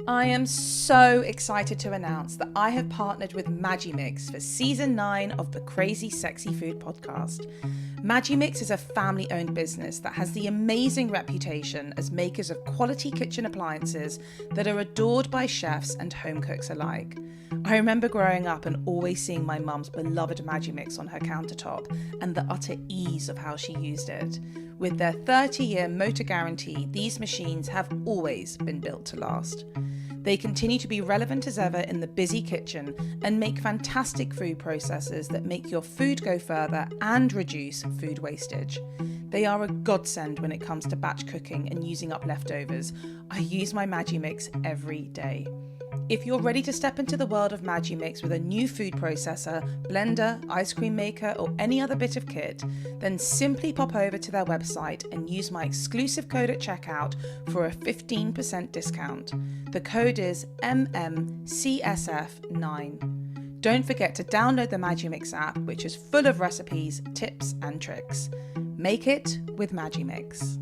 I am so excited to announce that I have partnered with Magimix for season 9 of the Crazy Sexy Food podcast. Magimix is a family-owned business that has the amazing reputation as makers of quality kitchen appliances that are adored by chefs and home cooks alike. I remember growing up and always seeing my mum's beloved Magimix on her countertop and the utter ease of how she used it. With their 30-year motor guarantee, these machines have always been built to last. They continue to be relevant as ever in the busy kitchen and make fantastic food processors that make your food go further and reduce food wastage. They are a godsend when it comes to batch cooking and using up leftovers. I use my Magimix every day. If you're ready to step into the world of Magimix with a new food processor, blender, ice cream maker, or any other bit of kit, then simply pop over to their website and use my exclusive code at checkout for a 15% discount. The code is MMCSF9. Don't forget to download the Magimix app, which is full of recipes, tips, and tricks. Make it with Magimix.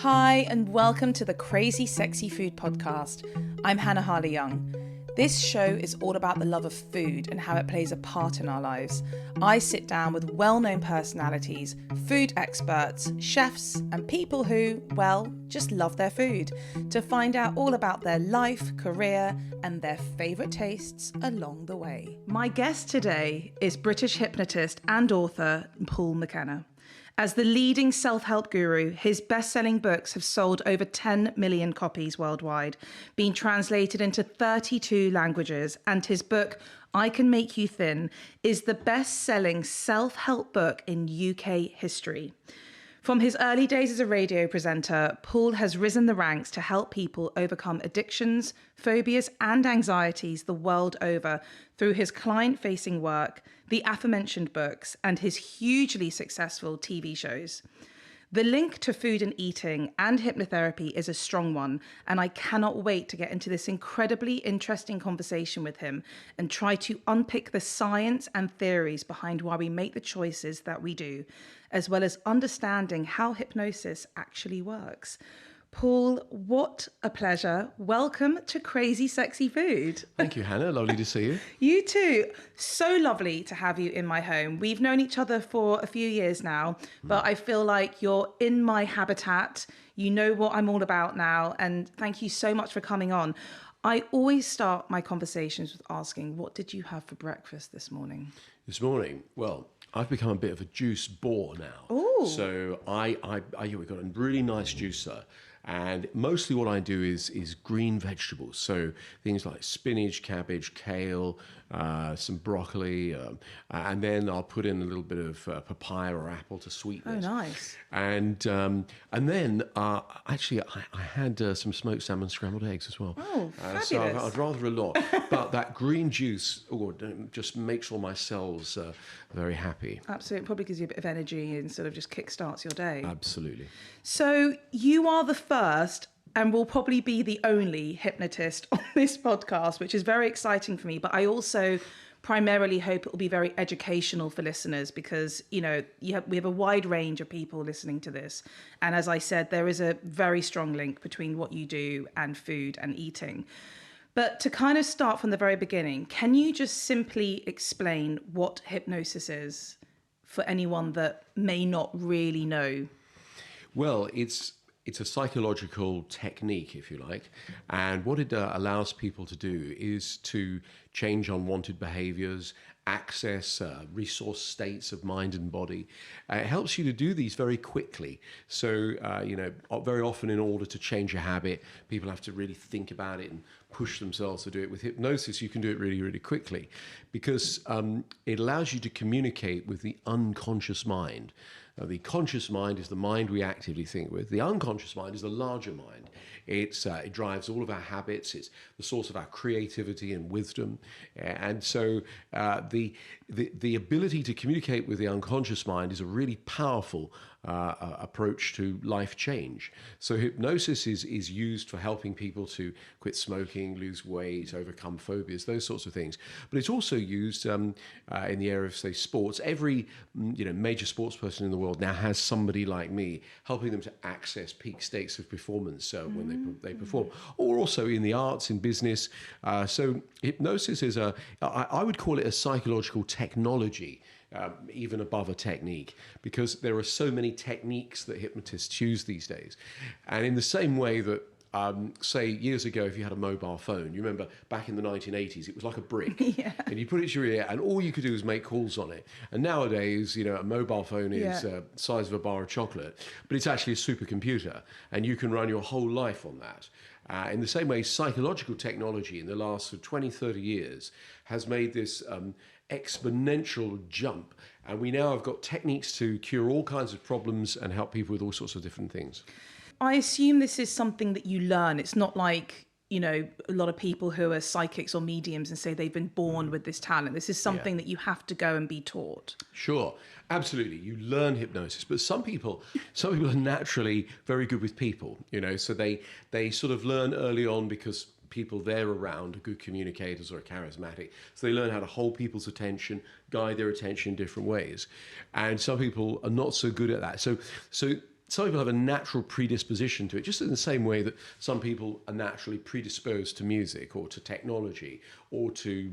Hi, and welcome to the Crazy Sexy Food podcast. I'm Hannah Harley-Young. This show is all about the love of food and how it plays a part in our lives. I sit down with well-known personalities, food experts, chefs, and people who, well, just love their food, to find out all about their life, career, and their favourite tastes along the way. My guest today is British hypnotist and author Paul McKenna. As the leading self-help guru, his best-selling books have sold over 10 million copies worldwide, been translated into 32 languages, and his book, I Can Make You Thin, is the best-selling self-help book in UK history. From his early days as a radio presenter, Paul has risen the ranks to help people overcome addictions, phobias, and anxieties the world over through his client-facing work, the aforementioned books, and his hugely successful TV shows. The link to food and eating and hypnotherapy is a strong one, and I cannot wait to get into this incredibly interesting conversation with him and try to unpick the science and theories behind why we make the choices that we do, as well as understanding how hypnosis actually works. Paul, what a pleasure. Welcome to Crazy Sexy Food. Thank you, Hannah. Lovely to see you. You too. So lovely to have you in my home. We've known each other for a few years now, but I feel like you're in my habitat. You know what I'm all about now, and thank you so much for coming on. I always start my conversations with asking, what did you have for breakfast this morning? This morning, well, I've become a bit of a juice bore now. Ooh. So we've got a really nice juicer. And mostly what I do is green vegetables. So things like spinach, cabbage, kale, some broccoli, and then I'll put in a little bit of papaya or apple to sweeten it. Oh, nice. And then actually I had some smoked salmon scrambled eggs as well. Oh, fabulous. So I'd rather a lot. But that green juice just makes all my cells very happy. Absolutely. Probably gives you a bit of energy and sort of just kickstarts your day. Absolutely. So you are the first and will probably be the only hypnotist on this podcast, which is very exciting for me. But I also primarily hope it will be very educational for listeners because, you know, we have a wide range of people listening to this. And as I said, there is a very strong link between what you do and food and eating. But to kind of start from the very beginning, can you just simply explain what hypnosis is for anyone that may not really know? Well, it's a psychological technique, if you like. And what it allows people to do is to change unwanted behaviors, access resource states of mind and body. It helps you to do these very quickly. So, very often in order to change a habit, people have to really think about it and push themselves to do it. With hypnosis, you can do it really, really quickly because it allows you to communicate with the unconscious mind. The conscious mind is the mind we actively think with. The unconscious mind is the larger mind. It drives all of our habits. It's the source of our creativity and wisdom. And so the ability to communicate with the unconscious mind is a really powerful approach to life change. So hypnosis is used for helping people to quit smoking, lose weight, overcome phobias, those sorts of things. But it's also used in the area of, say, sports. Every major sports person in the world now has somebody like me helping them to access peak states of performance when they perform, or also in the arts, in business. So hypnosis is I would call it a psychological technology, even above a technique, because there are so many techniques that hypnotists use these days. And in the same way that say years ago, if you had a mobile phone, you remember back in the 1980s, it was like a brick, and you put it to your ear, and all you could do was make calls on it. And nowadays, a mobile phone is the size of a bar of chocolate, but it's actually a supercomputer, and you can run your whole life on that. In the same way, psychological technology in the last 20, 30 years has made this exponential jump, and we now have got techniques to cure all kinds of problems and help people with all sorts of different things. I assume this is something that you learn. It's not like, a lot of people who are psychics or mediums and say they've been born with this talent. This is something that you have to go and be taught. Sure, absolutely. You learn hypnosis, but some people are naturally very good with people, so they sort of learn early on because people they're around are good communicators or are charismatic. So they learn how to hold people's attention, guide their attention in different ways. And some people are not so good at that. So some people have a natural predisposition to it, just in the same way that some people are naturally predisposed to music or to technology or to,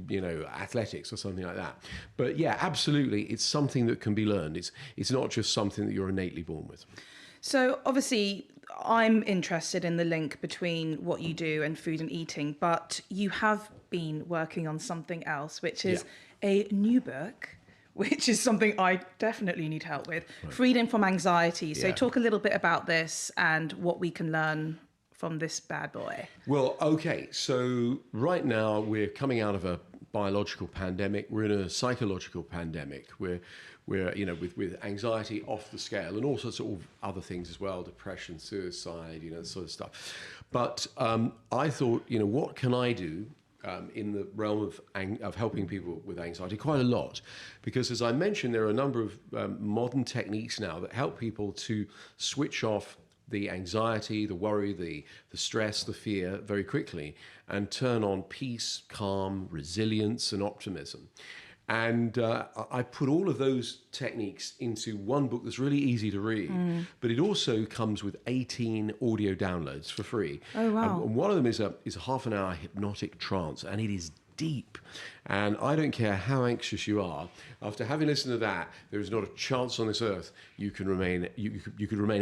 athletics or something like that. But yeah, absolutely, it's something that can be learned. It's not just something that you're innately born with. So obviously, I'm interested in the link between what you do and food and eating, but you have been working on something else, which is a new book, which is something I definitely need help with. Right. Freedom from Anxiety. So talk a little bit about this and what we can learn from this bad boy. Well, okay. So right now we're coming out of a biological pandemic. We're in a psychological pandemic. We're with anxiety off the scale and all sorts of other things as well, depression, suicide, that sort of stuff. But I thought, what can I do in the realm of helping people with anxiety? Quite a lot, because as I mentioned, there are a number of modern techniques now that help people to switch off the anxiety, the worry, the stress, the fear very quickly and turn on peace, calm, resilience and optimism. And I put all of those techniques into one book that's really easy to read, but it also comes with 18 audio downloads for free. Oh, wow. And one of them is a half an hour hypnotic trance, and it is deep. And I don't care how anxious you are, after having listened to that, there is not a chance on this earth you could remain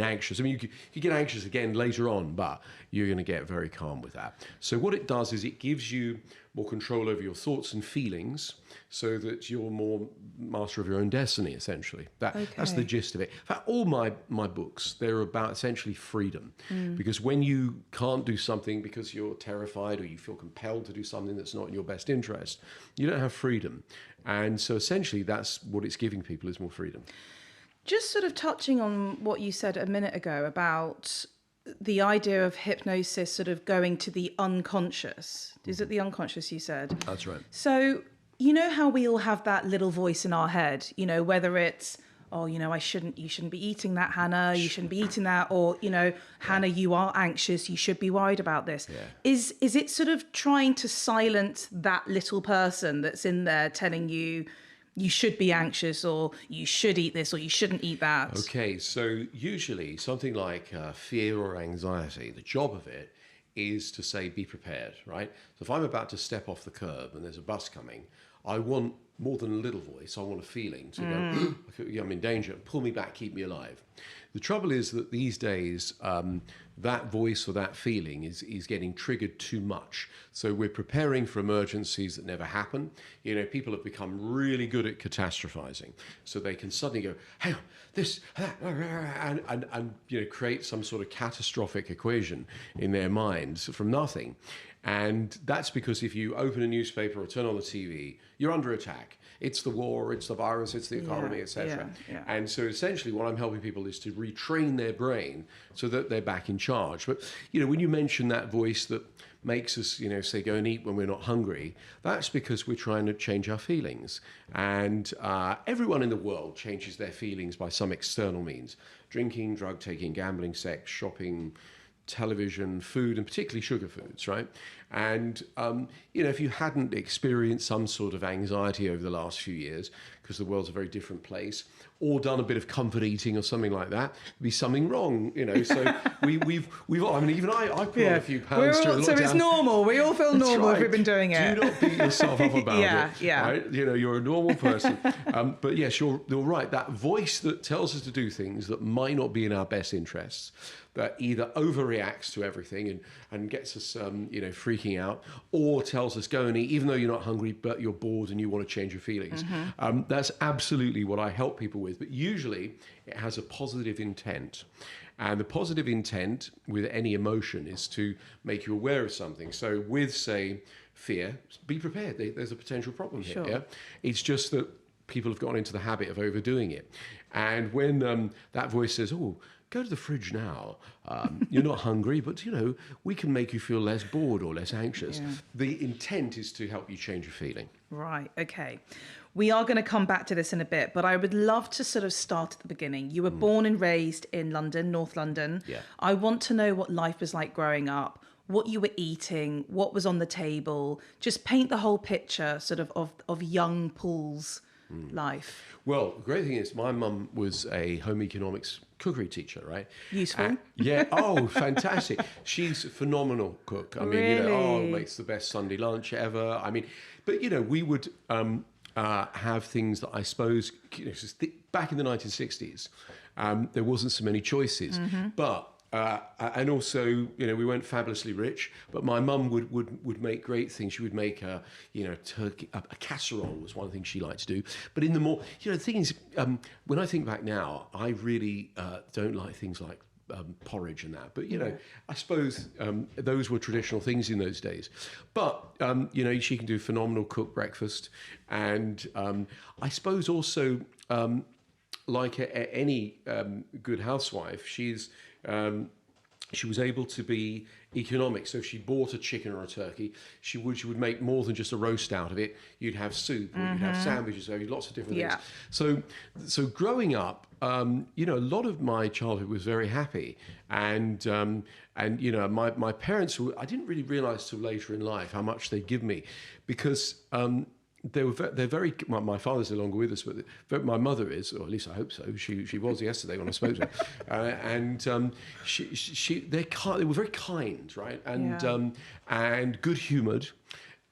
anxious. I mean, you could get anxious again later on, but you're going to get very calm with that. So what it does is it gives you more control over your thoughts and feelings so that you're more master of your own destiny, essentially. That's the gist of it. In fact, all my books, they're about essentially freedom. Because when you can't do something because you're terrified or you feel compelled to do something that's not in your best interest, you don't have freedom. And so essentially that's what it's giving people, is more freedom. Just sort of touching on what you said a minute ago about the idea of hypnosis sort of going to the unconscious. Is it the unconscious you said? That's right. So, how we all have that little voice in our head, whether it's, you shouldn't be eating that, Hannah, you shouldn't be eating that, or, Hannah, you are anxious, you should be worried about this. Yeah. Is it sort of trying to silence that little person that's in there telling you, you should be anxious, or you should eat this, or you shouldn't eat that? Okay, so usually something like fear or anxiety, the job of it is to say, be prepared, right? So if I'm about to step off the curb and there's a bus coming, I want more than a little voice. I want a feeling to go, I'm in danger, pull me back, keep me alive. The trouble is that these days, that voice or that feeling is getting triggered too much. So we're preparing for emergencies that never happen. People have become really good at catastrophizing. So they can suddenly go, hang on, this, that, and create some sort of catastrophic equation in their minds from nothing. And that's because if you open a newspaper or turn on the TV, you're under attack. It's the war, it's the virus, it's the economy, etc. Yeah. And so essentially what I'm helping people is to retrain their brain so that they're back in charge. But, when you mention that voice that makes us, say go and eat when we're not hungry, that's because we're trying to change our feelings. And everyone in the world changes their feelings by some external means: drinking, drug taking, gambling, sex, shopping, television, food, and particularly sugar foods, right? And, if you hadn't experienced some sort of anxiety over the last few years, because the world's a very different place, or done a bit of comfort eating or something like that, there'd be something wrong, So we've I mean, even I put on a few pounds during the lockdown. So it's normal. We all feel normal if we've been doing it. Do not beat yourself up about it. Yeah. Right? You're a normal person. But yes, you're right. That voice that tells us to do things that might not be in our best interests, that either overreacts to everything and gets us, freaking out, or tells us go and eat, even though you're not hungry, but you're bored and you want to change your feelings. That's absolutely what I help people with. But usually it has a positive intent. And the positive intent with any emotion is to make you aware of something. So with, say, fear, be prepared. There's a potential problem here. Sure. Yeah? It's just that people have gotten into the habit of overdoing it. And when that voice says, oh, go to the fridge now. You're not hungry, but, we can make you feel less bored or less anxious. Yeah. The intent is to help you change your feeling. Right. Okay. We are going to come back to this in a bit, but I would love to sort of start at the beginning. You were born and raised in London, North London. Yeah. I want to know what life was like growing up, what you were eating, what was on the table. Just paint the whole picture sort of young Paul's life. Well, the great thing is my mum was a home economics cookery teacher, right? Useful. Yeah. Oh, fantastic. She's a phenomenal cook. I mean, Really? makes the best Sunday lunch ever. I mean, but, we would have things that I suppose, back in the 1960s, there wasn't so many choices. But and also, we weren't fabulously rich, but my mum would make great things. She would make a turkey, a casserole was one thing she liked to do. But in the more, the thing is, when I think back now, I really don't like things like porridge and that. But, I suppose those were traditional things in those days. But, she can do phenomenal cooked breakfast. And I suppose also, like any good housewife, she was able to be economic. So if she bought a chicken or a turkey, she would make more than just a roast out of it. You'd have soup, or you'd have sandwiches, so lots of different things. So growing up, a lot of my childhood was very happy, and my parents I didn't really realise till later in life how much they give me, because they're very. My father's no longer with us, but my mother is, or at least I hope so. She was yesterday when I spoke to her, and they were very kind, right, and good humoured,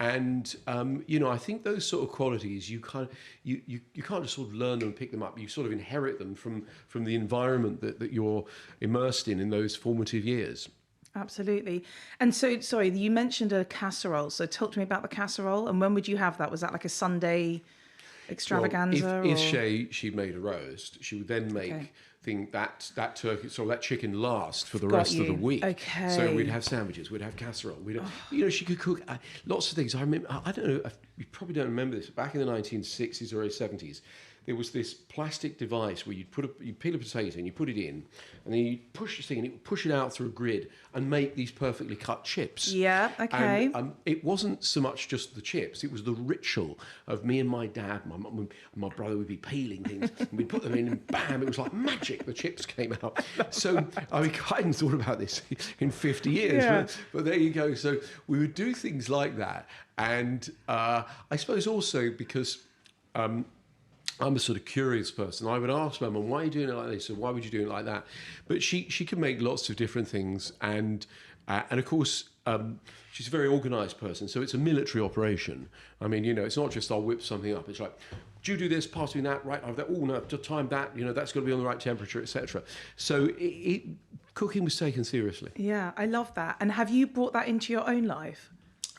and I think those sort of qualities you can't just sort of learn them and pick them up. You sort of inherit them from the environment that you're immersed in those formative years. Absolutely. And so, sorry, you mentioned a casserole. So talk to me about the casserole. And when would you have that? Was that like a Sunday extravaganza? Well, if she made a roast, she would then make that turkey, so that chicken last for the rest of the week. Okay. So we'd have sandwiches, we'd have casserole. She could cook lots of things. I remember, I don't know, you probably don't remember this, back in the 1960s or early 70s, there was this plastic device where you'd peel a potato and you put it in, and then you push this thing and it would push it out through a grid and make these perfectly cut chips. Yeah, okay. And it wasn't so much just the chips; it was the ritual of me and my dad, my mum, and my brother would be peeling things, and we'd put them in, and bam! It was like magic. The chips came out. So I hadn't thought about this in 50 years, but there you go. So we would do things like that, and I suppose also because. I'm a sort of curious person. I would ask my mum, why are you doing it like this? Or why would you do it like that? But she can make lots of different things. And of course, she's a very organised person. So it's a military operation. I mean, it's not just I'll whip something up. It's like, do you do this, pass me that, right? Oh, no, to time that, that's got to be on the right temperature, etc. So cooking was taken seriously. Yeah, I love that. And have you brought that into your own life?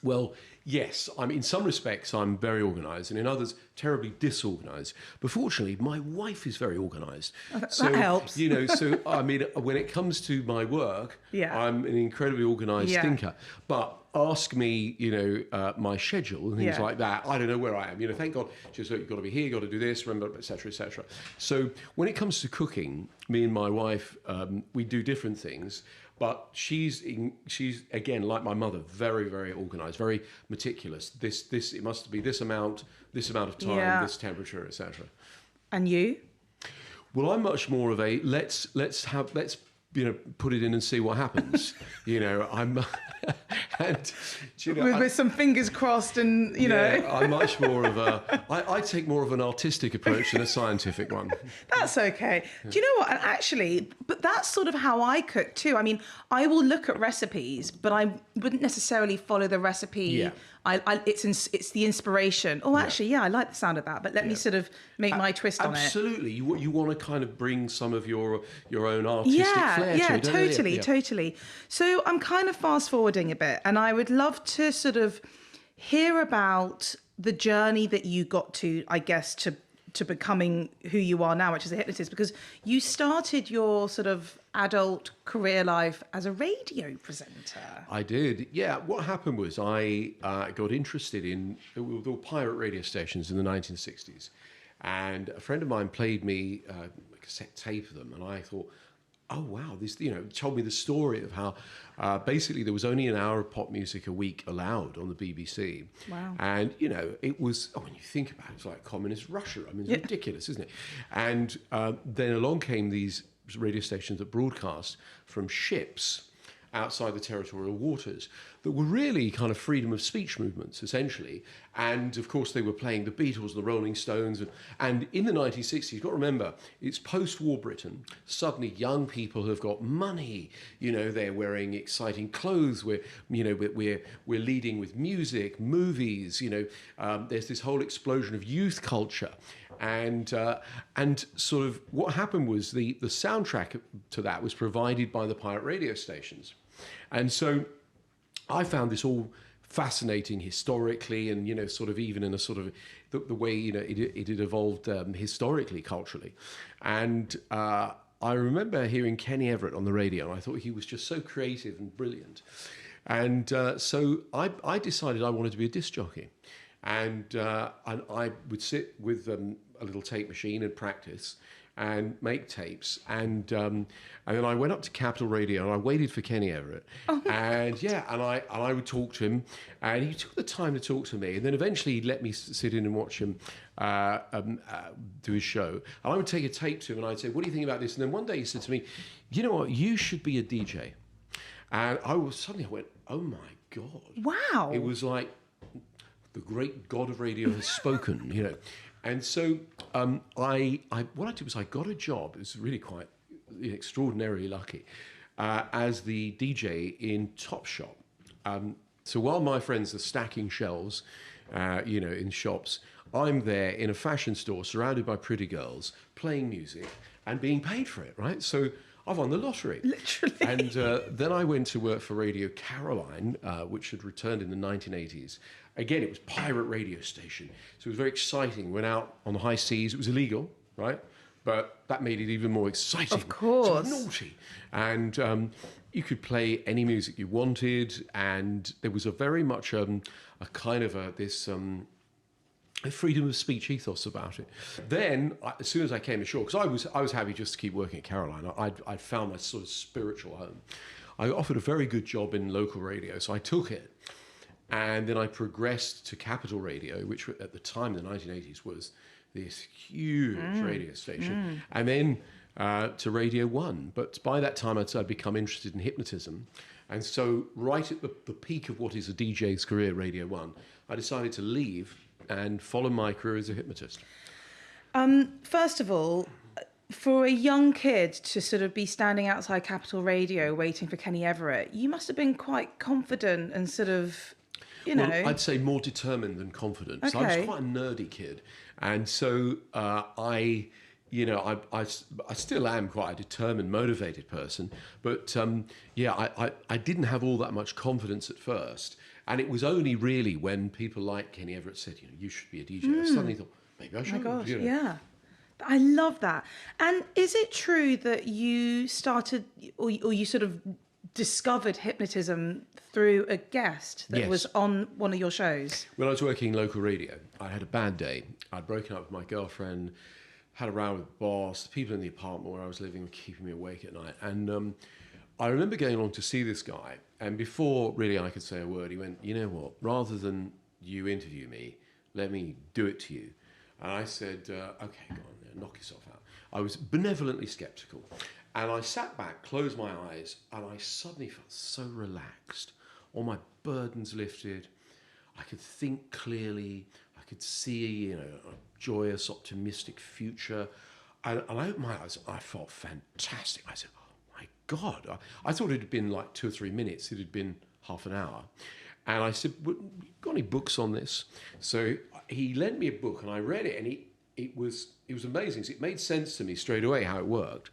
Well, Yes, in some respects I'm very organised, and in others terribly disorganised. But fortunately, my wife is very organised. That helps. When it comes to my work, Yeah. I'm an incredibly organised Yeah. thinker. But ask me, my schedule and things Yeah. like that. I don't know where I am. Thank God, just you've got to be here, you've got to do this, remember, etc., etc. So when it comes to cooking, me and my wife, we do different things. But she's again, like my mother, very, very organised, very meticulous. This it must be this amount of time, Yeah. this temperature, etc. And you? Well, I'm much more of a let's put it in and see what happens. I'm and With some fingers crossed, and I'm much more of I take more of an artistic approach than a scientific one. That's okay. Do you know what? And actually, but that's sort of how I cook too. I mean, I will look at recipes, but I wouldn't necessarily follow the recipe. Yeah. It's the inspiration. Oh, actually, I like the sound of that, but let me sort of make my twist on it. Absolutely. You want to kind of bring some of your own artistic flair to it, don't you? Totally. So I'm kind of fast forwarding a bit, and I would love to sort of hear about the journey that you got to, I guess, to becoming who you are now, which is a hypnotist, because you started your sort of adult career life as a radio presenter. I did. Yeah. What happened was I got interested in there were pirate radio stations in the 1960s, and a friend of mine played me a cassette tape of them, and I thought, oh wow, this told me the story of how basically there was only an hour of pop music a week allowed on the BBC. Wow. And it was when you think about it, it's like communist Russia. I mean, it's ridiculous, isn't it? And then along came these radio stations that broadcast from ships outside the territorial waters that were really kind of freedom of speech movements, essentially. And, of course, they were playing the Beatles, the Rolling Stones. And in the 1960s, you've got to remember, it's post-war Britain. Suddenly, young people have got money. They're wearing exciting clothes. We're leading with music, movies. There's this whole explosion of youth culture. And sort of what happened was the soundtrack to that was provided by the pirate radio stations. And so I found this all fascinating historically, and sort of even in a sort of the way it had evolved historically, culturally. And I remember hearing Kenny Everett on the radio, and I thought he was just so creative and brilliant. And so I decided I wanted to be a disc jockey, and I would sit with a little tape machine and practice and make tapes, and then I went up to Capital Radio and I waited for Kenny Everett, and I would talk to him, and he took the time to talk to me, and then eventually he let me sit in and watch him do his show, and I would take a tape to him and I'd say, what do you think about this? And then one day he said to me, you know what, you should be a DJ. And suddenly I went, oh my God. Wow. It was like the great God of radio has spoken, And so what I did was I got a job. It was really quite extraordinarily lucky as the DJ in Topshop. So while my friends are stacking shelves, in shops, I'm there in a fashion store surrounded by pretty girls playing music and being paid for it, right? So I won the lottery. Literally. And then I went to work for Radio Caroline, which had returned in the 1980s. Again, it was pirate radio station. So it was very exciting. Went out on the high seas. It was illegal, right? But that made it even more exciting. Of course. So naughty. And you could play any music you wanted. And there was a very much a kind of a freedom of speech ethos about it. Then, as soon as I came ashore, because I was happy just to keep working at Caroline. I'd found my sort of spiritual home. I offered a very good job in local radio, so I took it. And then I progressed to Capital Radio, which at the time, in the 1980s, was this huge radio station. And then to Radio 1. But by that time, I'd become interested in hypnotism. And so right at the peak of what is a DJ's career, Radio 1, I decided to leave and follow my career as a hypnotist. First of all, for a young kid to sort of be standing outside Capital Radio waiting for Kenny Everett, you must have been quite confident and sort of, Well, I'd say more determined than confident. Okay. So I was quite a nerdy kid. And so I I still am quite a determined, motivated person, but I didn't have all that much confidence at first. And it was only really when people like Kenny Everett said, you should be a DJ, I suddenly thought, maybe I should. Oh my gosh, yeah. I love that. And is it true that you started, or you sort of discovered hypnotism through a guest that was on one of your shows? When I was working in local radio, I had a bad day. I'd broken up with my girlfriend, had a row with the boss. The people in the apartment where I was living were keeping me awake at night. And I remember going along to see this guy. And before really I could say a word, he went, you know what, rather than you interview me, let me do it to you. And I said, okay, go on, knock yourself out. I was benevolently skeptical. And I sat back, closed my eyes, and I suddenly felt so relaxed. All my burdens lifted. I could think clearly. I could see, a joyous, optimistic future. And I opened my eyes, and I felt fantastic. I said, oh my God. I thought it had been like 2 or 3 minutes. It had been half an hour. And I said, well, got any books on this? So he lent me a book, and I read it, and it was amazing. So it made sense to me straight away how it worked.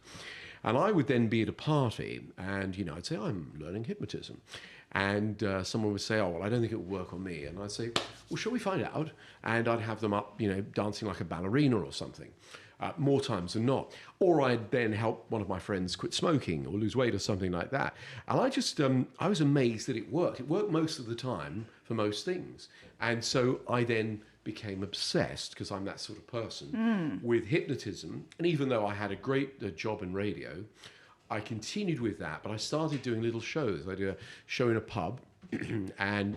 And I would then be at a party, and I'd say, I'm learning hypnotism. And someone would say, oh, well, I don't think it would work on me. And I'd say, well, shall we find out? And I'd have them up, dancing like a ballerina or something, more times than not. Or I'd then help one of my friends quit smoking or lose weight or something like that. And I just, I was amazed that it worked. It worked most of the time for most things. And so I then became obsessed, because I'm that sort of person, with hypnotism. And even though I had a great job in radio, I continued with that, but I started doing little shows. I did a show in a pub, and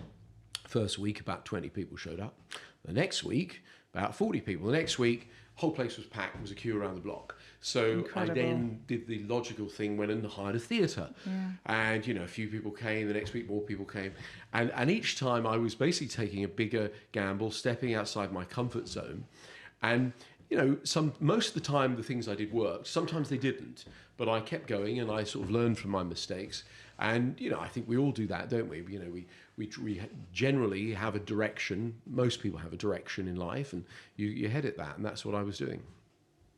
first week about 20 people showed up. The next week, about 40 people. The next week, whole place was packed. There was a queue around the block. So Incredible. I then did the logical thing, went and hired a theatre. And, a few people came. The next week, more people came. And each time I was basically taking a bigger gamble, stepping outside my comfort zone. And, most of the time the things I did worked. Sometimes they didn't. But I kept going, and I sort of learned from my mistakes. And, I think we all do that, don't we? We generally have a direction. Most people have a direction in life, and you head at that. And that's what I was doing.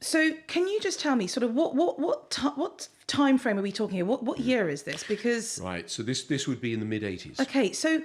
So can you just tell me sort of what time frame are we talking here? What year is this? Because right, so this would be in the mid-'80s. Okay, so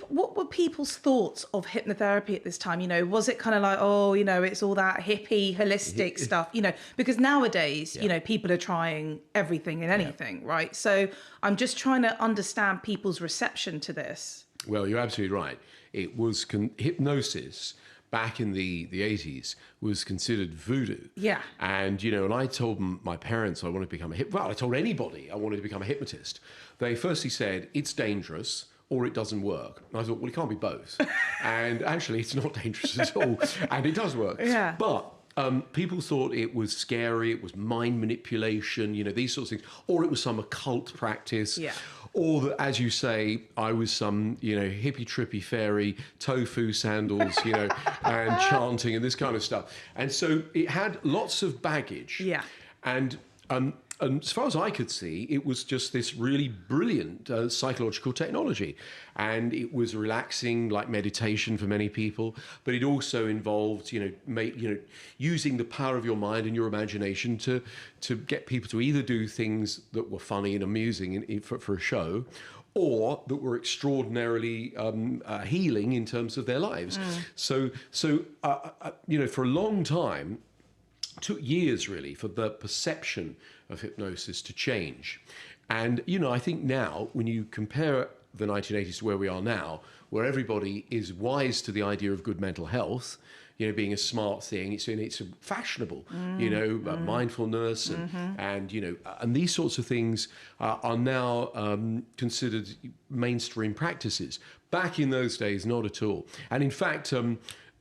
what were people's thoughts of hypnotherapy at this time? Was it kind of like, oh, it's all that hippie, holistic stuff, because nowadays, people are trying everything and anything, right? So I'm just trying to understand people's reception to this. Well, you're absolutely right. It was hypnosis back in the 80s was considered voodoo. Yeah. And, and I told my parents I wanted to become I told anybody I wanted to become a hypnotist. They firstly said, it's dangerous, or it doesn't work. And I thought, well, it can't be both. And actually, it's not dangerous at all. And it does work. Yeah. But people thought it was scary, it was mind manipulation, these sorts of things. Or it was some occult practice. Yeah. Or that, as you say, I was some, hippie, trippy fairy, tofu sandals, and chanting and this kind of stuff. And so it had lots of baggage. Yeah. And as far as I could see, it was just this really brilliant psychological technology. And it was relaxing, like meditation for many people. But it also involved, using the power of your mind and your imagination to get people to either do things that were funny and amusing for a show, or that were extraordinarily healing in terms of their lives. So for a long time, took years really for the perception of hypnosis to change. And, I think now when you compare the 1980s to where we are now, where everybody is wise to the idea of good mental health, being a smart thing, it's fashionable, mindfulness and these sorts of things are now considered mainstream practices. Back in those days, not at all. And in fact,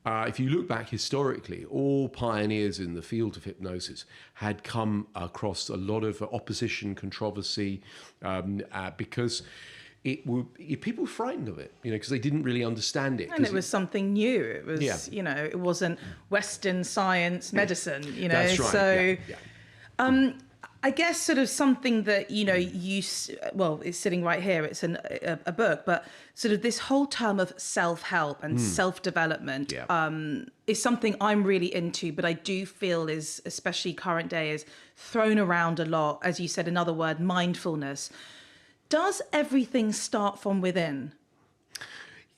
if you look back historically, all pioneers in the field of hypnosis had come across a lot of opposition, controversy, because people were frightened of it, because they didn't really understand it. And it was something new. It was, it wasn't Western science medicine, That's right. So, I guess sort of something that, it's sitting right here, it's a book, but sort of this whole term of self-help and self-development is something I'm really into, but I do feel is, especially current day, is thrown around a lot. As you said, another word, mindfulness. Does everything start from within?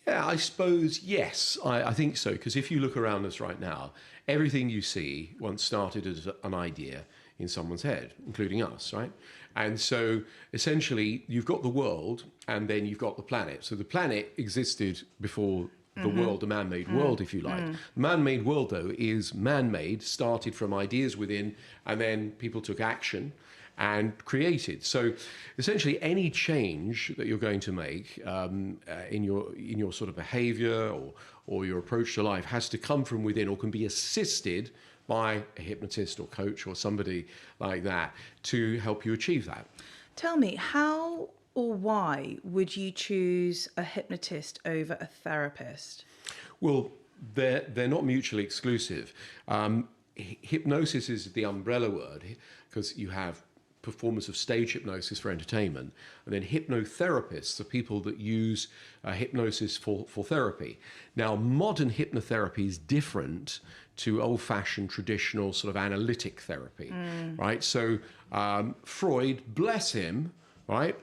Yeah, I suppose, yes, I think so. Because if you look around us right now, everything you see once started as an idea in someone's head, including us, right? And so essentially you've got the world and then you've got the planet. So the planet existed before the world, the man-made world, if you like. The man-made world, though, is man-made, started from ideas within, and then people took action and created. So essentially any change that you're going to make in your sort of behavior or your approach to life has to come from within or can be assisted by a hypnotist or coach or somebody like that to help you achieve that. Tell me, how or why would you choose a hypnotist over a therapist? Well, they're not mutually exclusive. Hypnosis is the umbrella word because you have performance of stage hypnosis for entertainment, and then hypnotherapists are people that use hypnosis for therapy. Now, modern hypnotherapy is different to old-fashioned traditional sort of analytic therapy, right? So Freud, bless him, right?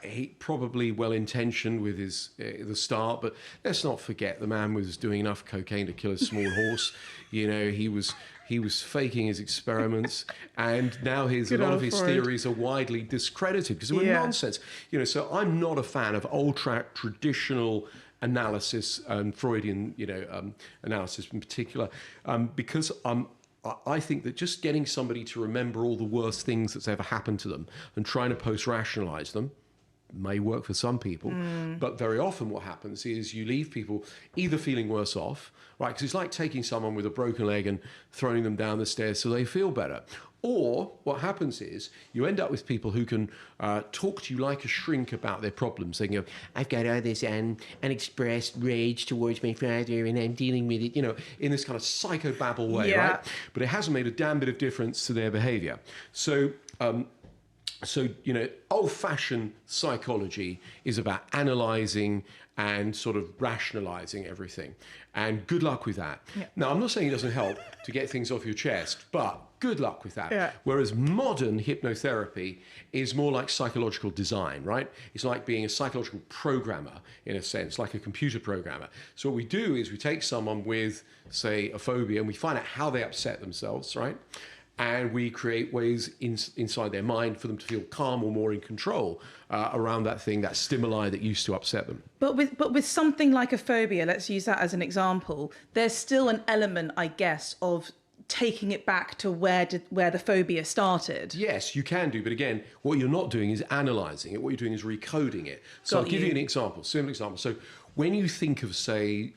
He probably well-intentioned with the start, but let's not forget the man was doing enough cocaine to kill a small horse. He was faking his experiments, and now a lot of his theories are widely discredited because they were nonsense. So I'm not a fan of traditional analysis and Freudian, analysis in particular, because I think that just getting somebody to remember all the worst things that's ever happened to them and trying to post-rationalize them may work for some people, but very often what happens is you leave people either feeling worse off, right? Because it's like taking someone with a broken leg and throwing them down the stairs so they feel better. Or what happens is you end up with people who can talk to you like a shrink about their problems. They can go, I've got all this unexpressed rage towards my father and I'm dealing with it, in this kind of psychobabble way, right? But it hasn't made a damn bit of difference to their behavior. So, old-fashioned psychology is about analysing and sort of rationalising everything. And good luck with that. Yeah. Now, I'm not saying it doesn't help to get things off your chest, but good luck with that. Yeah. Whereas modern hypnotherapy is more like psychological design, right? It's like being a psychological programmer, in a sense, like a computer programmer. So what we do is we take someone with, say, a phobia, and we find out how they upset themselves, right? And we create ways inside their mind for them to feel calm or more in control around that thing, that stimuli that used to upset them. But with something like a phobia, let's use that as an example, there's still an element, I guess, of taking it back to where the phobia started. Yes, you can do. But again, what you're not doing is analysing it. What you're doing is recoding it. So I'll give you an example, simple example. So when you think of, say,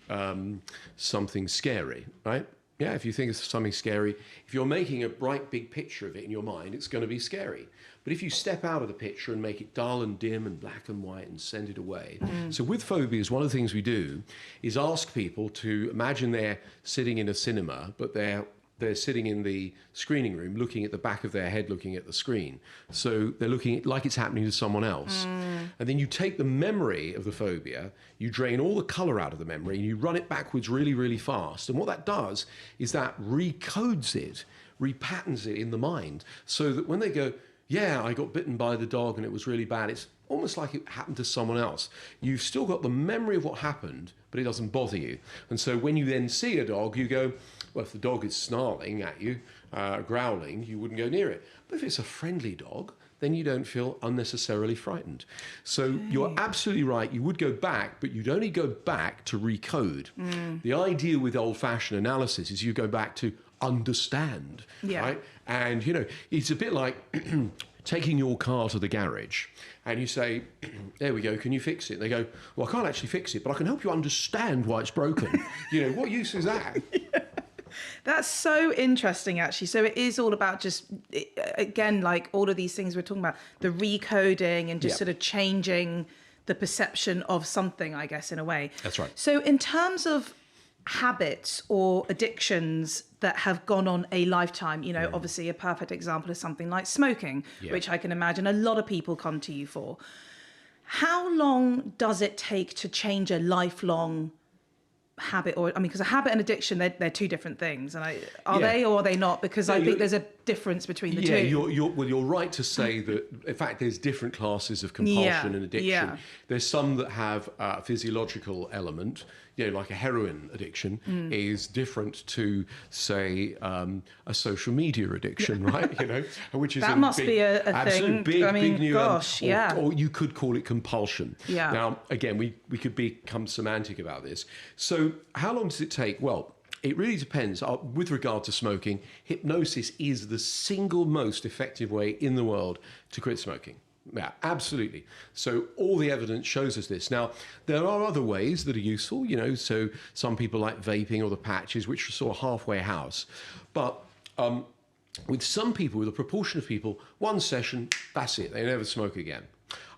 something scary, right? Yeah, if you think of something scary, if you're making a bright big picture of it in your mind, it's going to be scary. But if you step out of the picture and make it dull and dim and black and white and send it away. So with phobias, one of the things we do is ask people to imagine they're sitting in a cinema, but they're sitting in the screening room, looking at the back of their head, looking at the screen. So they're looking at like it's happening to someone else. And then you take the memory of the phobia, you drain all the color out of the memory, and you run it backwards really, really fast. And what that does is that recodes it, repatterns it in the mind, so that when they go, yeah, I got bitten by the dog and it was really bad, it's almost like it happened to someone else. You've still got the memory of what happened, but it doesn't bother you. And so when you then see a dog, you go, well, if the dog is snarling at you, growling, you wouldn't go near it. But if it's a friendly dog, then you don't feel unnecessarily frightened. So you're absolutely right. You would go back, but you'd only go back to recode. The idea with old-fashioned analysis is you go back to understand, right? And, it's a bit like taking your car to the garage and you say, there we go, can you fix it? They go, well, I can't actually fix it, but I can help you understand why it's broken. What use is that? That's so interesting, actually. So it is all about just, again, like all of these things we're talking about, the recoding and just sort of changing the perception of something, I guess, in a way. That's right. So in terms of habits or addictions that have gone on a lifetime. Obviously a perfect example is something like smoking, which I can imagine a lot of people come to you for. How long does it take to change a lifelong habit? Because a habit and addiction, they're two different things. And are they or are they not? Because I think there's a difference between the two. You're right to say that, in fact, there's different classes of compulsion and addiction. Yeah. There's some that have a physiological element, like a heroin addiction is different to, say, a social media addiction, right? Which is that must be a thing. Big new, gosh, or you could call it compulsion. Yeah. Now, again, we could become semantic about this. So how long does it take? Well, it really depends. With regard to smoking, hypnosis is the single most effective way in the world to quit smoking. Yeah, absolutely. So all the evidence shows us this. Now, there are other ways that are useful, so some people like vaping or the patches, which are sort of halfway house. But with some people, with a proportion of people, one session, that's it. They never smoke again.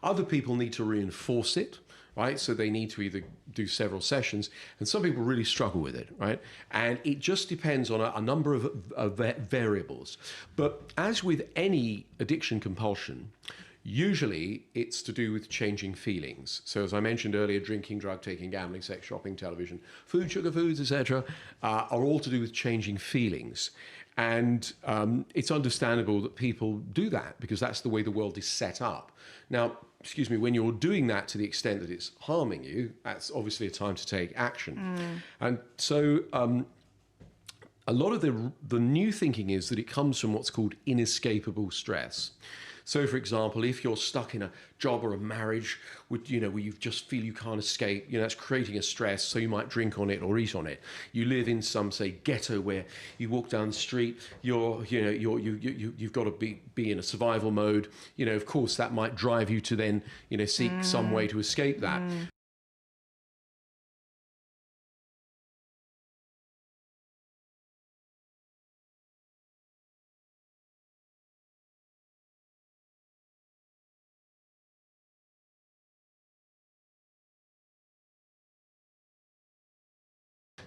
Other people need to reinforce it. Right, so they need to either do several sessions, and some people really struggle with it, right? And it just depends on a number of variables. But as with any addiction compulsion, usually it's to do with changing feelings. So as I mentioned earlier, drinking, drug taking, gambling, sex, shopping, television, food, sugar foods, etc., are all to do with changing feelings. And it's understandable that people do that because that's the way the world is set up. Now, when you're doing that to the extent that it's harming you, that's obviously a time to take action. And so a lot of the new thinking is that it comes from what's called inescapable stress. So, for example, if you're stuck in a job or a marriage where you just feel you can't escape, it's creating a stress, so you might drink on it or eat on it. You live in some, say, ghetto where you walk down the street, you've got to be in a survival mode. Of course, that might drive you to then, seek some way to escape that.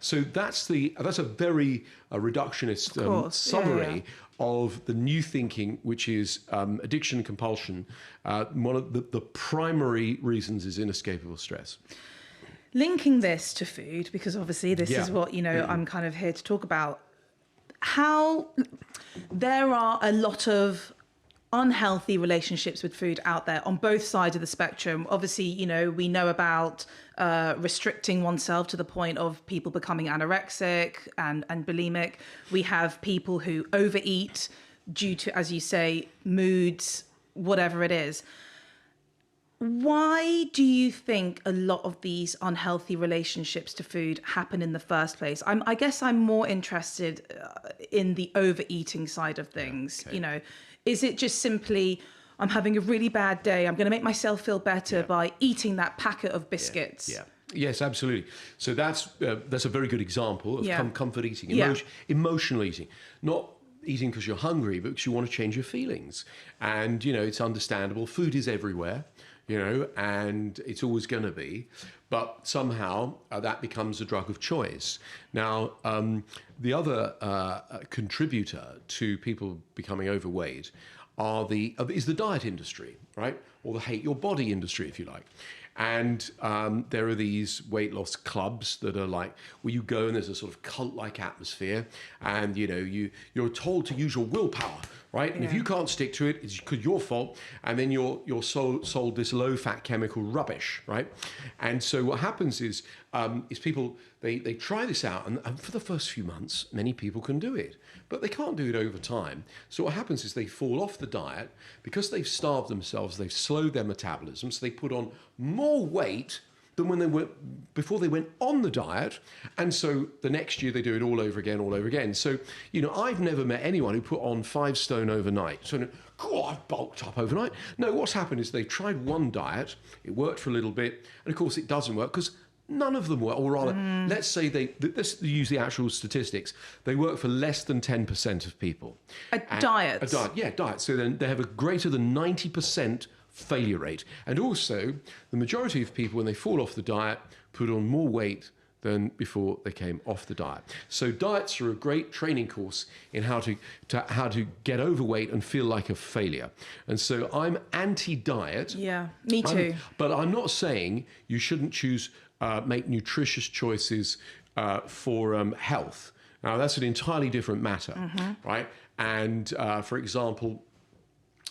So that's a very reductionist summary of the new thinking, which is addiction and compulsion. One of the primary reasons is inescapable stress. Linking this to food, because obviously this is what I'm kind of here to talk about. How there are a lot of unhealthy relationships with food out there on both sides of the spectrum. Obviously, we know about restricting oneself to the point of people becoming anorexic and bulimic. We have people who overeat due to, as you say, moods, whatever it is. Why do you think a lot of these unhealthy relationships to food happen in the first place? I guess I'm more interested in the overeating side of things. Okay. Is it just simply, I'm having a really bad day, I'm going to make myself feel better by eating that packet of biscuits? Yeah. Yes, absolutely. So that's a very good example of comfort eating, emotional eating. Not eating because you're hungry, but because you want to change your feelings. And, it's understandable. Food is everywhere, and it's always going to be. But somehow that becomes a drug of choice. Now, the other contributor to people becoming overweight is the diet industry, right? Or the hate your body industry, if you like. And there are these weight loss clubs that are like, where you go and there's a sort of cult-like atmosphere, and you're told to use your willpower, right? And if you can't stick to it, it's your fault, and then you're sold this low-fat chemical rubbish, right? And so what happens is people they try this out, and for the first few months, many people can do it, but they can't do it over time. So what happens is they fall off the diet because they've starved themselves, they've slowed their metabolism, so they put on more weight than when they were before they went on the diet, and so the next year they do it all over again. So I've never met anyone who put on 5 stone overnight. So I've bulked up overnight. No, what's happened is they tried one diet, it worked for a little bit, and of course it doesn't work because none of them work, or rather, let's say let's use the actual statistics. They work for less than 10% of people. A diet. So then they have a greater than 90% failure rate. And also, the majority of people, when they fall off the diet, put on more weight than before they came off the diet. So diets are a great training course in how to get overweight and feel like a failure. And so I'm anti-diet. Yeah, me too. But I'm not saying you shouldn't make nutritious choices for health. Now, that's an entirely different matter, right? And for example,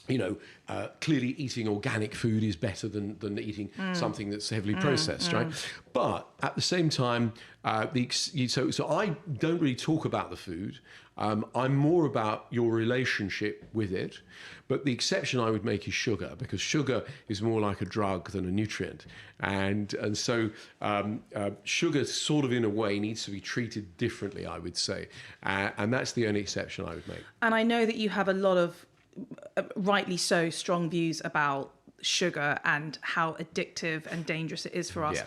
clearly eating organic food is better than eating something that's heavily processed, right? But at the same time, so I don't really talk about the food. I'm more about your relationship with it. But the exception I would make is sugar, because sugar is more like a drug than a nutrient. And so sugar sort of in a way needs to be treated differently, I would say. And that's the only exception I would make. And I know that you have a lot of, rightly so, strong views about sugar and how addictive and dangerous it is for us. Yeah.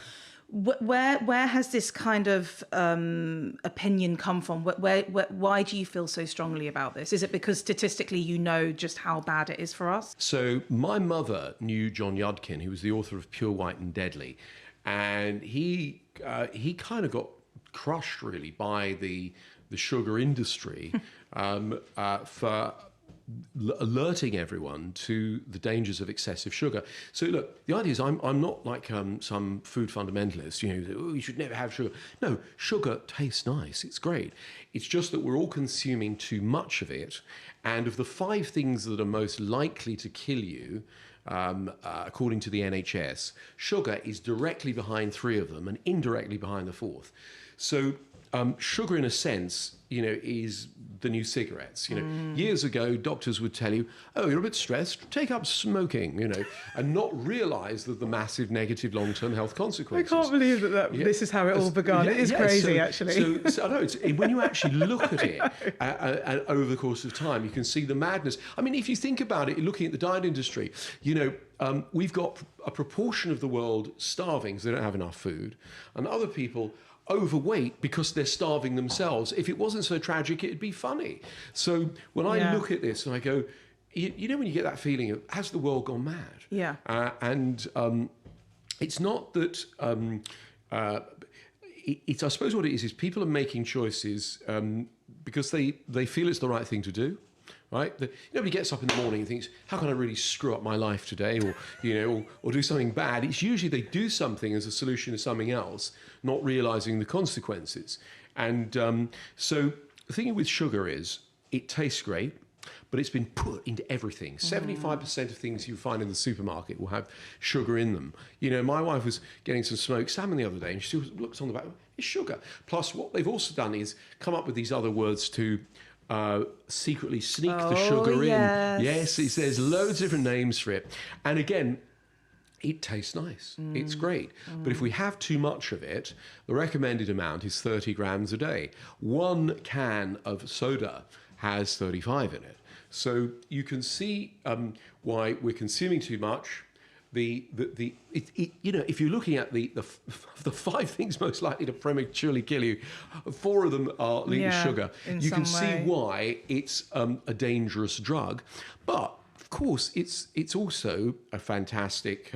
Where has this kind of opinion come from? Why do you feel so strongly about this? Is it because statistically you know just how bad it is for us? So my mother knew John Yudkin, who was the author of Pure, White and Deadly. And he kind of got crushed really by the sugar industry for alerting everyone to the dangers of excessive sugar. So look, the idea is I'm not like some food fundamentalist, you should never have sugar. No, sugar tastes nice, it's great. It's just that we're all consuming too much of it. And of the 5 things that are most likely to kill you, according to the NHS, sugar is directly behind 3 of them and indirectly behind the 4th. So sugar, in a sense, is the new cigarettes. Years ago, doctors would tell you, "Oh, you're a bit stressed. Take up smoking," and not realise that the massive negative long-term health consequences. I can't believe that this is how it all began. It is crazy, actually. So I know when you actually look at it over the course of time, you can see the madness. I mean, if you think about it, looking at the diet industry, we've got a proportion of the world starving because they don't have enough food, and other people overweight because they're starving themselves. If it wasn't so tragic, it'd be funny. So when I look at this and I go, when you get that feeling of, has the world gone mad? Yeah. And it's not that, it's I suppose what it is people are making choices because they feel it's the right thing to do. Right? Nobody gets up in the morning and thinks, how can I really screw up my life today, or do something bad? It's usually they do something as a solution to something else, not realising the consequences. And so the thing with sugar is it tastes great, but it's been put into everything. 75% of things you find in the supermarket will have sugar in them. My wife was getting some smoked salmon the other day, and she looked on the back, it's sugar. Plus, what they've also done is come up with these other words to secretly sneak the sugar in. Yes, there's loads of different names for it. And again, it tastes nice. It's great. But if we have too much of it, the recommended amount is 30 grams a day. 1 can of soda has 35 in it. So you can see why we're consuming too much. If you're looking at the 5 things most likely to prematurely kill you, 4 of them are linked to sugar. You can see why it's a dangerous drug, but of course it's also a fantastic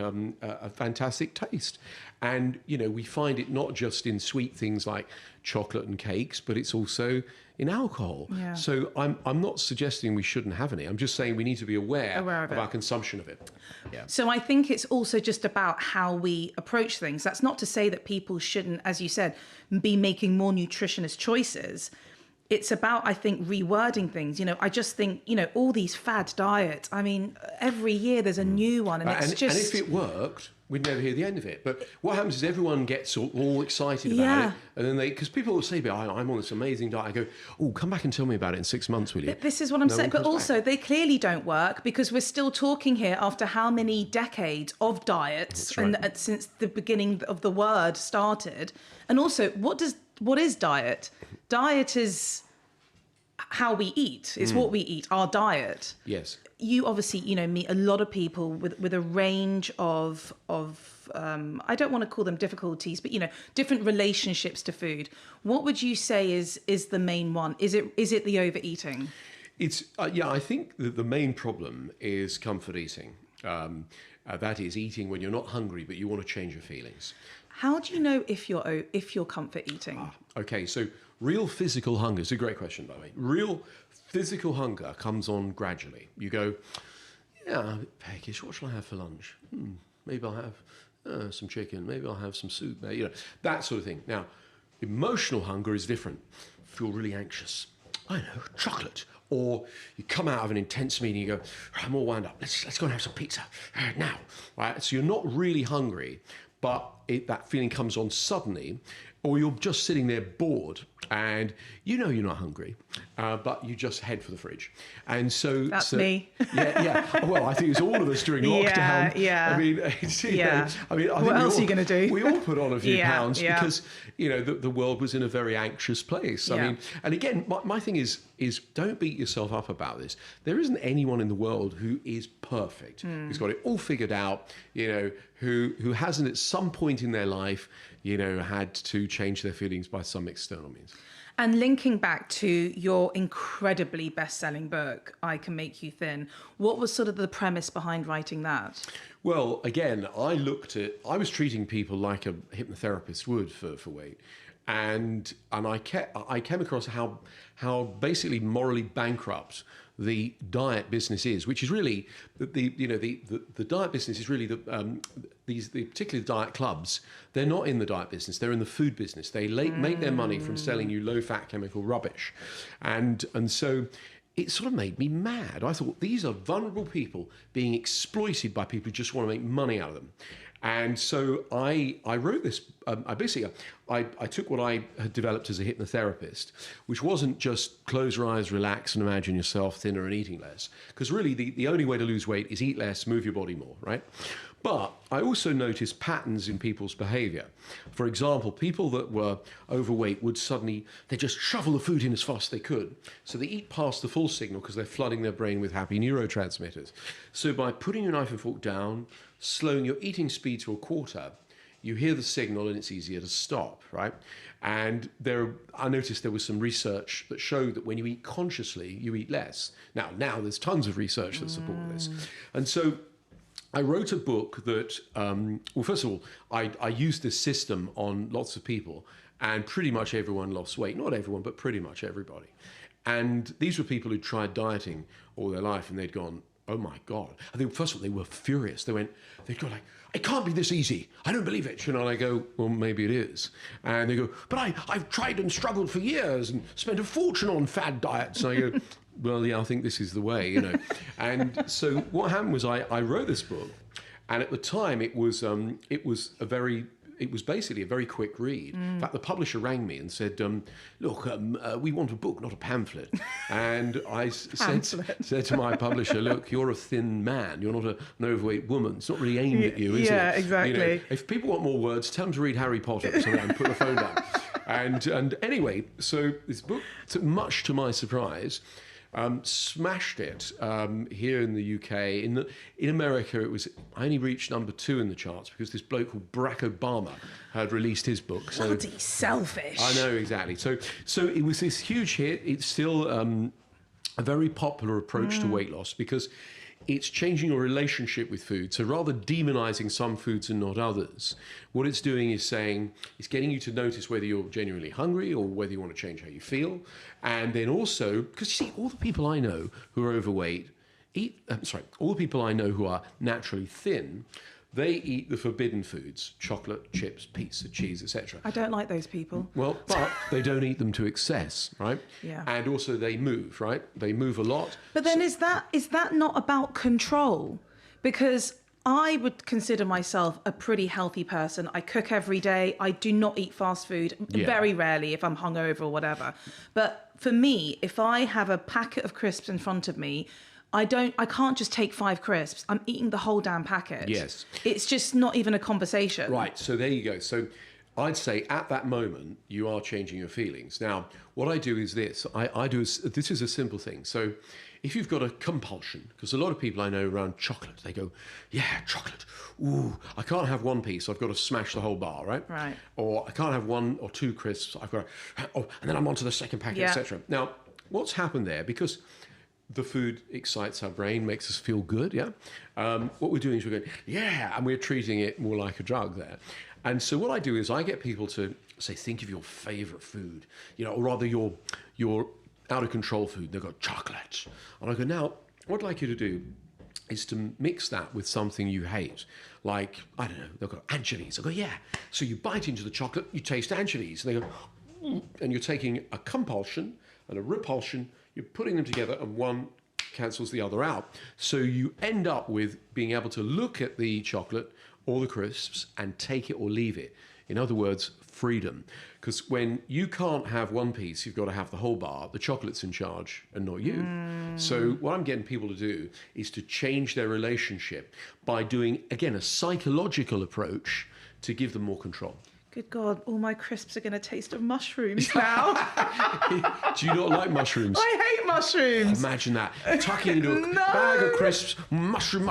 taste, and we find it not just in sweet things like chocolate and cakes, but it's also in alcohol. Yeah. So I'm not suggesting we shouldn't have any. I'm just saying we need to be aware of our consumption of it. Yeah. So I think it's also just about how we approach things. That's not to say that people shouldn't, as you said, be making more nutritionist choices. It's about, I think, rewording things. I just think, all these fad diets. I mean, every year there's a new one, and it's just. And if it worked, we'd never hear the end of it. But what happens is everyone gets all excited about it, and then because people will say, I'm on this amazing diet. I go, oh, come back and tell me about it in 6 months, will you? This is what I'm saying. But also, they clearly don't work, because we're still talking here after how many decades of diets, and since the beginning of the word started. And also, what is diet? Diet is how we eat. It's what we eat, our diet. Yes. You obviously, meet a lot of people with a range of I don't want to call them difficulties, but different relationships to food. What would you say is the main one? Is it the overeating? It's I think that the main problem is comfort eating. That is eating when you're not hungry, but you want to change your feelings. How do you know if you're comfort eating? Okay, so real physical hunger is a great question, by the way. Real physical hunger comes on gradually. You go, yeah, I'm a bit peckish. What shall I have for lunch? Maybe I'll have some chicken. Maybe I'll have some soup. That sort of thing. Now, emotional hunger is different. Feel really anxious. I know, chocolate. Or you come out of an intense meeting, you go, I'm all wound up. Let's go and have some pizza now. Right? So you're not really hungry, but that feeling comes on suddenly, or you're just sitting there bored and you know you're not hungry, but you just head for the fridge. And so that's me. Yeah. Well, I think it's all of us during lockdown. Yeah. I mean, What else are you going to do? We all put on a few pounds yeah. because the world was in a very anxious place. I mean, and again, my thing is don't beat yourself up about this. There isn't anyone in the world who is perfect, who's got it all figured out, who hasn't at some point in their life, had to change their feelings by some external means. And linking back to your incredibly best-selling book, I Can Make You Thin, what was sort of the premise behind writing that? Well, again, I was treating people like a hypnotherapist would for weight. And I came across how basically morally bankrupt the diet business is, which is really the diet business is really particularly the diet clubs. They're not in the diet business; they're in the food business. They make their money from selling you low-fat chemical rubbish, and so. It sort of made me mad. I thought, these are vulnerable people being exploited by people who just want to make money out of them. And so I wrote this. I took what I had developed as a hypnotherapist, which wasn't just close your eyes, relax, and imagine yourself thinner and eating less. Because really, the only way to lose weight is eat less, move your body more, right? But I also noticed patterns in people's behavior. For example, people that were overweight would they just shovel the food in as fast as they could. So they eat past the full signal because they're flooding their brain with happy neurotransmitters. So by putting your knife and fork down, slowing your eating speed to a quarter, you hear the signal and it's easier to stop, right? And I noticed there was some research that showed that when you eat consciously, you eat less. Now there's tons of research that support this. And so I wrote a book that, first of all, I used this system on lots of people, and pretty much everyone lost weight. Not everyone, but pretty much everybody. And these were people who tried dieting all their life, and they'd gone, oh my God. I think, first of all, they were furious. They'd go like, it can't be this easy. I don't believe it. And I go, well, maybe it is. And they go, but I've tried and struggled for years and spent a fortune on fad diets. And I go, well, yeah, I think this is the way, And so what happened was I wrote this book, and at the time it was basically a very quick read. In fact, the publisher rang me and said, look, we want a book, not a pamphlet. And I said to my publisher, look, you're a thin man. You're not an overweight woman. It's not really aimed at you, is it? Yeah, exactly. If people want more words, tell them to read Harry Potter or something and put the phone down. And anyway, so this book, much to my surprise, smashed it here in the UK. In America, I only reached number 2 in the charts because this bloke called Barack Obama had released his book. So, bloody selfish. I know, exactly. So it was this huge hit. It's still a very popular approach to weight loss because it's changing your relationship with food. So rather demonizing some foods and not others, what it's doing is it's getting you to notice whether you're genuinely hungry or whether you want to change how you feel. And then also, because you see, all the people I know who are overweight all the people I know who are naturally thin, they eat the forbidden foods: chocolate, chips, pizza, cheese, etc. I don't like those people. Well, but they don't eat them to excess, right? Yeah. And also they move, right? They move a lot. But then is that not about control? Because I would consider myself a pretty healthy person. I cook every day. I do not eat fast food, very rarely if I'm hungover or whatever. But for me, if I have a packet of crisps in front of me, I can't just take 5 crisps. I'm eating the whole damn packet. Yes. It's just not even a conversation. Right. So there you go. So I'd say at that moment, you are changing your feelings. Now, what I do is this. This is a simple thing. So if you've got a compulsion, because a lot of people I know around chocolate, they go, yeah, chocolate. Ooh, I can't have one piece. I've got to smash the whole bar, right? Right. Or I can't have 1 or 2 crisps. I've got to, and then I'm on to the second packet, etc. Now, what's happened there? Because the food excites our brain, makes us feel good, yeah? What we're doing is we're going, yeah, and we're treating it more like a drug there. And so what I do is I get people to say, think of your favorite food, or rather your out of control food. They've got chocolate. And I go, now, what I'd like you to do is to mix that with something you hate. Like, I don't know, they've got anchovies. I go, yeah. So you bite into the chocolate, you taste anchovies. And they go, and you're taking a compulsion and a repulsion, you're putting them together, and one cancels the other out. So you end up with being able to look at the chocolate or the crisps and take it or leave it. In other words, freedom. Because when you can't have one piece, you've got to have the whole bar. The chocolate's in charge and not you. So what I'm getting people to do is to change their relationship by doing, again, a psychological approach to give them more control. Good God, all my crisps are going to taste of mushrooms now. Do you not like mushrooms? I hate mushrooms. Imagine that. Tucking into a bag of crisps, mushroom.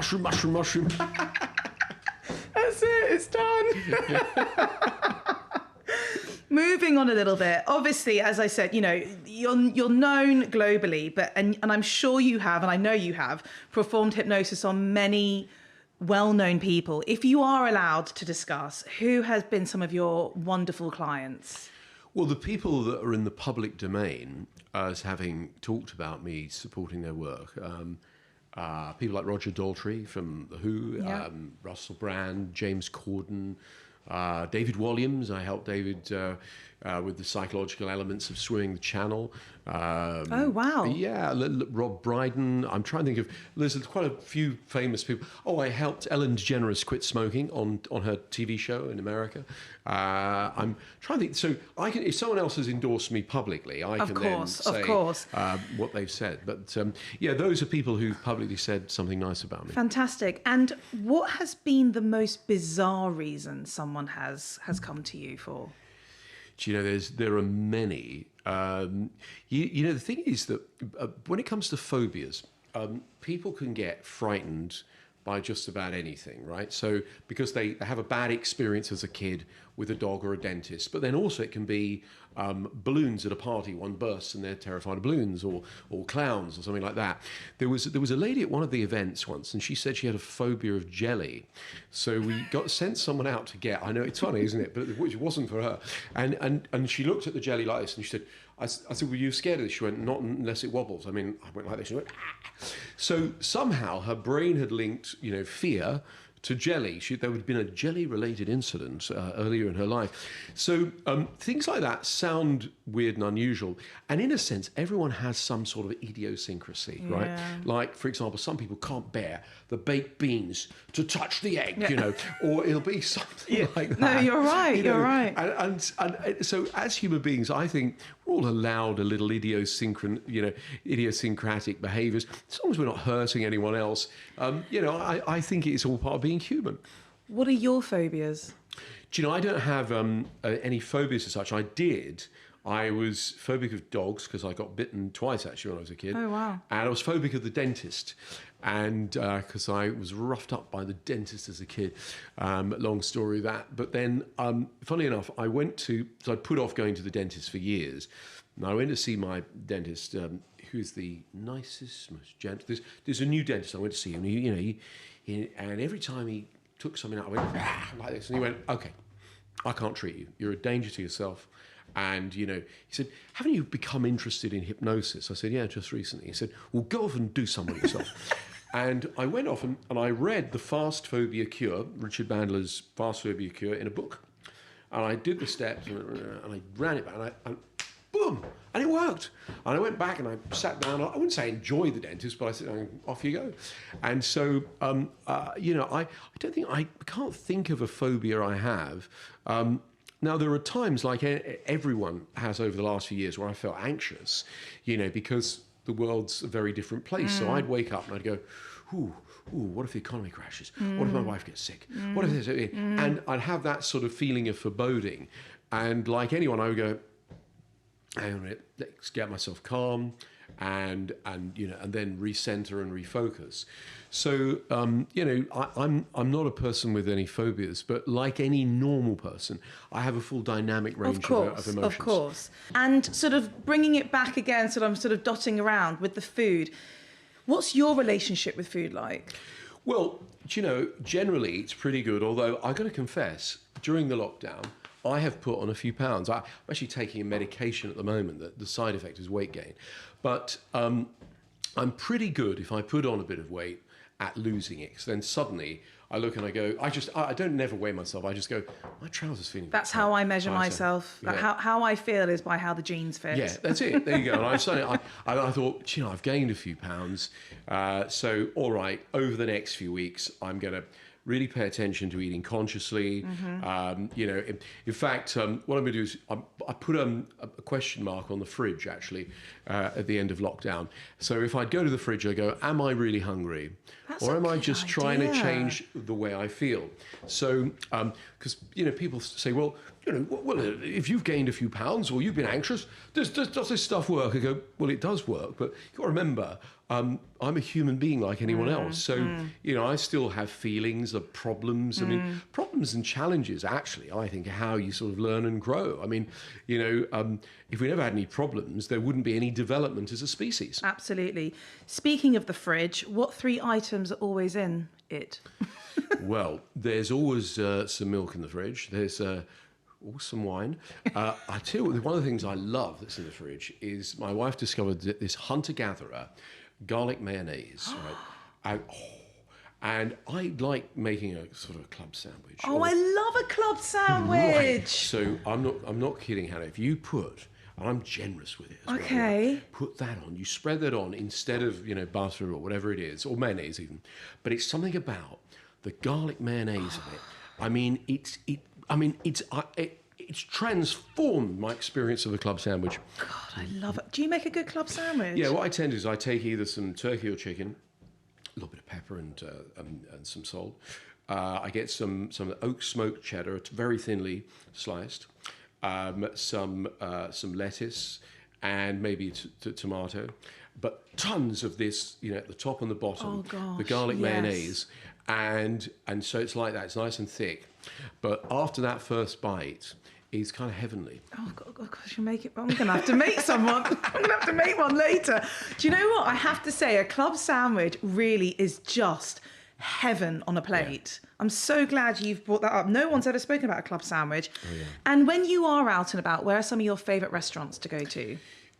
That's it, it's done. Moving on a little bit. Obviously, as I said, you're known globally, but and I'm sure you have, and I know you have, performed hypnosis on many well-known people. If you are allowed to discuss, who has been some of your wonderful clients? Well, the people that are in the public domain as having talked about me supporting their work, people like Roger Daltrey from The Who, Yeah. Russell Brand, James Corden, David Walliams. I helped David with the psychological elements of swimming the channel. Oh, wow. Yeah, Rob Brydon. I'm trying to think of, there's quite a few famous people. Oh, I helped Ellen DeGeneres quit smoking on her TV show in America. I'm trying to think, so I can, if someone else has endorsed me publicly, I can then say what they've said. But yeah, those are people who've publicly said something nice about me. Fantastic. And what has been the most bizarre reason someone has come to you for? Do you know, there are many. The thing is that when it comes to phobias, people can get frightened by just about anything, right? So because they have a bad experience as a kid with a dog or a dentist, but then also it can be balloons at a party. One bursts and they're terrified of balloons, or clowns or something like that. There was a lady at one of the events once, and she said she had a phobia of jelly. So we sent someone out to get. I know it's funny, isn't it? But it wasn't for her. And she looked at the jelly like this, and she said, I said, were you scared of this? She went, not unless it wobbles. I mean, I went like this. She went, ah. So somehow her brain had linked, fear to jelly. There had been a jelly-related incident earlier in her life. So things like that sound weird and unusual. And in a sense, everyone has some sort of idiosyncrasy, right? Like, for example, some people can't bear the baked beans to touch the egg, or it'll be something like that. No, you're right, you're right. And so as human beings, I think we're all allowed a little idiosyncratic behaviours, as long as we're not hurting anyone else. I think it's all part of being human. What are your phobias? Do you know, I don't have any phobias as such. I was phobic of dogs because I got bitten twice actually when I was a kid. Oh, wow. And I was phobic of the dentist, and because I was roughed up by the dentist as a kid. Long story that. But then, funnily enough, I put off going to the dentist for years. And I went to see my dentist, who's the nicest, most gentle. There's a new dentist I went to see him. And every time he took something out, I went like this, and he went, "Okay, I can't treat you. You're a danger to yourself." And, he said, "Haven't you become interested in hypnosis?" I said, "Yeah, just recently." He said, "Well, go off and do something yourself." And I went off and I read The Fast Phobia Cure, Richard Bandler's Fast Phobia Cure, in a book. And I did the steps and I ran it back and boom, and it worked. And I went back and I sat down. I wouldn't say enjoy the dentist, but I said, off you go. And so, I can't think of a phobia I have. Now, there are times, like everyone has over the last few years, where I felt anxious, because the world's a very different place. So I'd wake up and I'd go, ooh, what if the economy crashes? What if my wife gets sick? What if this? And I'd have that sort of feeling of foreboding. And like anyone, I would go, hang on a minute, let's get myself calm and then recenter and refocus. So, I'm not a person with any phobias, but like any normal person, I have a full dynamic range of emotions. Of course. And sort of bringing it back again, I'm sort of dotting around with the food. What's your relationship with food like? Well, generally it's pretty good, although I've got to confess, during the lockdown, I have put on a few pounds. I'm actually taking a medication at the moment that the side effect is weight gain. But I'm pretty good if I put on a bit of weight at losing it. 'Cause then suddenly I look and I go, I don't never weigh myself. I just go, my trousers feeling. That's how I measure tighter. myself. Yeah. How I feel is by how the jeans fit. Yeah, that's it. There you go. And I thought, I've gained a few pounds. So, all right, over the next few weeks, I'm going to really pay attention to eating consciously. In fact, what I'm going to do is I put a question mark on the fridge, actually, at the end of lockdown. So if I'd go to the fridge, I go, am I really hungry? Or am I just trying to change the way I feel? So, because, people say, well, if you've gained a few pounds or you've been anxious, does this stuff work? I go, well, it does work, but you've got to remember, I'm a human being like anyone else. So, I still have feelings of problems. I mean, problems and challenges, actually, I think, are how you sort of learn and grow. I mean, if we never had any problems, there wouldn't be any development as a species. Absolutely. Speaking of the fridge, what 3 items are always in it? Well, there's always some milk in the fridge. There's some wine. I tell you, one of the things I love that's in the fridge is my wife discovered this hunter-gatherer garlic mayonnaise, right? And I like making a sort of club sandwich. Oh, I love a club sandwich. Right. So I'm not kidding, Hannah. If you put, and I'm generous with it as well. Okay. Put that on. You spread that on instead of butter or whatever it is, or mayonnaise even. But it's something about the garlic mayonnaise of it. I mean, it's transformed my experience of a club sandwich. God, I love it. Do you make a good club sandwich? Yeah, what I tend to do is I take either some turkey or chicken, a little bit of pepper and some salt. I get some oak smoked cheddar, very thinly sliced, some lettuce, and maybe tomato, but tons of this, at the top and the bottom, oh, gosh, the garlic mayonnaise, and so it's like that. It's nice and thick, but after that first bite, it's kind of heavenly. Oh, gosh, you make it. I'm going to have to make someone. I'm going to have to make one later. Do you know what? I have to say, a club sandwich really is just heaven on a plate. Yeah. I'm so glad you've brought that up. No one's ever spoken about a club sandwich. Oh, yeah. And when you are out and about, where are some of your favourite restaurants to go to?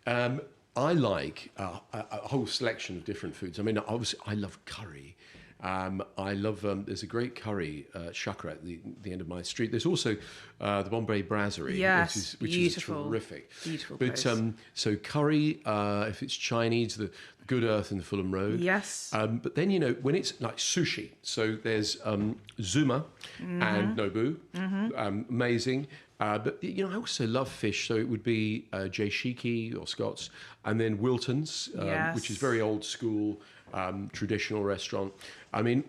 I like a whole selection of different foods. I mean, obviously, I love curry. I love, there's a great curry shakra at the end of my street. There's also the Bombay Brasserie, which is terrific. Beautiful place. So curry, if it's Chinese, the Good Earth in the Fulham Road. Yes. But then, when it's like sushi, so there's Zuma and Nobu, amazing. But, I also love fish, so it would be Jaishiki or Scott's, and then Wilton's, which is very old school, traditional restaurant. I mean,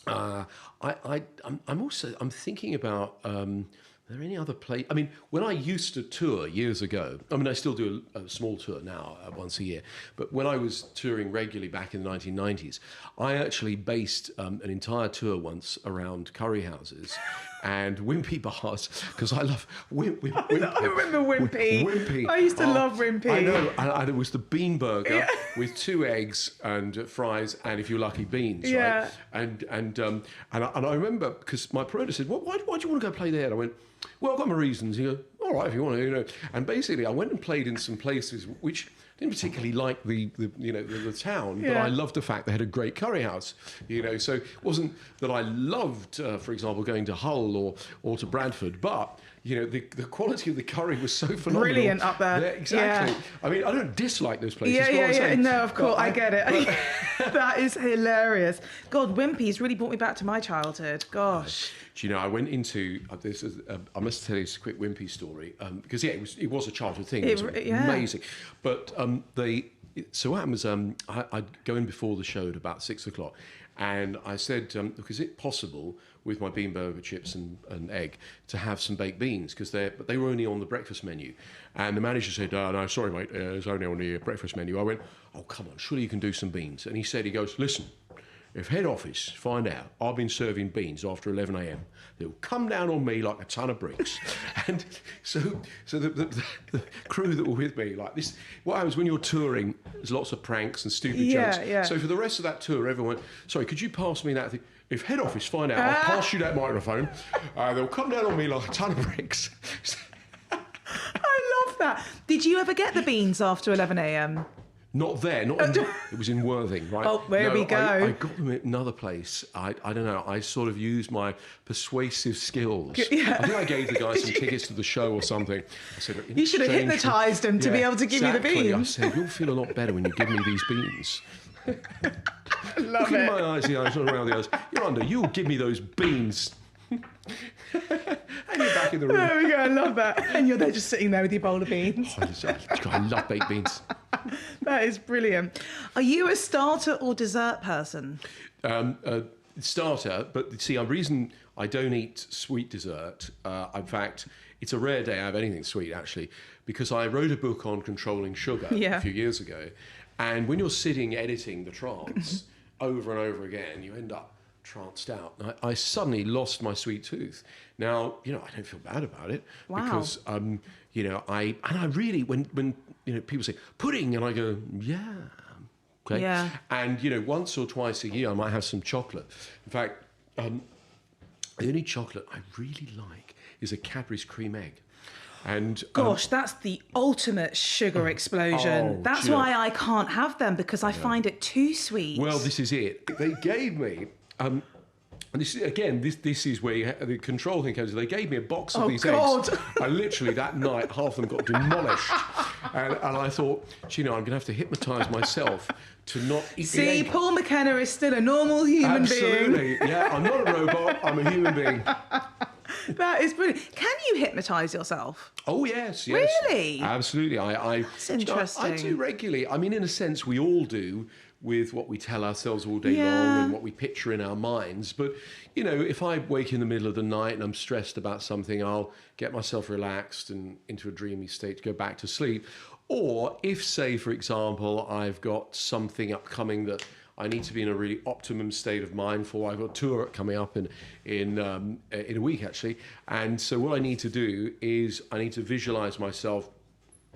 I'm thinking about, are there any other place? I mean, when I used to tour years ago, I mean, I still do a small tour now once a year, but when I was touring regularly back in the 1990s, I actually based an entire tour once around curry houses and wimpy bars, because I love Wimpy. I remember Wimpy. Wimpy. I used to love Wimpy. I know, and it was the bean burger with 2 eggs and fries, and if you're lucky, beans, right? And I remember, because my promoter said, why do you want to go play there? And I went, well, I've got my reasons. He goes, all right, if you want to, And basically, I went and played in some places which didn't particularly like the town, but I loved the fact they had a great curry house, So it wasn't that I loved, for example, going to Hull or to Bradford, but the quality of the curry was so phenomenal. Brilliant up there. Yeah, exactly. Yeah. I mean, I don't dislike those places. Yeah. No, of course, I get it. That is hilarious. God, Wimpy's really brought me back to my childhood. Gosh. Do you know, I went into this. I must tell you this quick Wimpy story because it was a childhood thing. It was amazing. But so what happened was I'd go in before the show at about 6 o'clock, and I said, look, is it possible with my bean burger, chips and egg to have some baked beans, because they were only on the breakfast menu, and the manager said, no, sorry mate, it's only on the breakfast menu. I went, oh come on, surely you can do some beans. And he goes, listen, if head office find out I've been serving beans after 11 a.m, they'll come down on me like a ton of bricks. And so the crew that were with me, like this, what happens when you're touring, there's lots of pranks and stupid jokes. Yeah. So for the rest of that tour, everyone went, sorry, could you pass me that thing? If head office find out, I'll pass you that microphone. They'll come down on me like a ton of bricks. I love that. Did you ever get the beans after 11 a.m? Not there, it was in Worthing, right? Oh, there we go. I got them at another place. I don't know, I sort of used my persuasive skills. Yeah. I think I gave the guy some tickets to the show or something. I said, You should have hypnotised him to be able to give you the beans. I said, you'll feel a lot better when you give me these beans. Love Look it. in my eyes, the eyes, not around the eyes. You're under, you'll give me those beans. And you're back in the room. There we go, I love that. And you're there just sitting there with your bowl of beans. I love baked beans. That is brilliant. Are you a starter or dessert person? Starter, but see, the reason I don't eat sweet dessert, in fact, it's a rare day I have anything sweet, actually, because I wrote a book on controlling sugar a few years ago. And when you're sitting editing the trance over and over again, you end up tranced out. And I suddenly lost my sweet tooth. Now, I don't feel bad about it. Wow. Because, I really, when people say pudding, and I go, yeah. Okay. Yeah. And, once or twice a year, I might have some chocolate. In fact, the only chocolate I really like is a Cadbury's cream egg. And gosh, that's the ultimate sugar explosion. That's why I can't have them, because I find it too sweet. Well, this is it. They gave me, and this is where the control thing comes in. They gave me a box of these eggs. I literally, that night, half of them got demolished. And I thought, I'm going to have to hypnotise myself to not eat the egg. Paul McKenna is still a normal human being. Absolutely. Yeah, I'm not a robot. I'm a human being. That is brilliant. Can you hypnotise yourself? Oh, yes. Really? Absolutely. That's interesting. I do regularly. I mean, in a sense, we all do with what we tell ourselves all day long and what we picture in our minds. But, if I wake in the middle of the night and I'm stressed about something, I'll get myself relaxed and into a dreamy state to go back to sleep. Or if, say, for example, I've got something upcoming that I need to be in a really optimum state of mind for. I've got a tour coming up in a week, actually. And so what I need to do is I need to visualize myself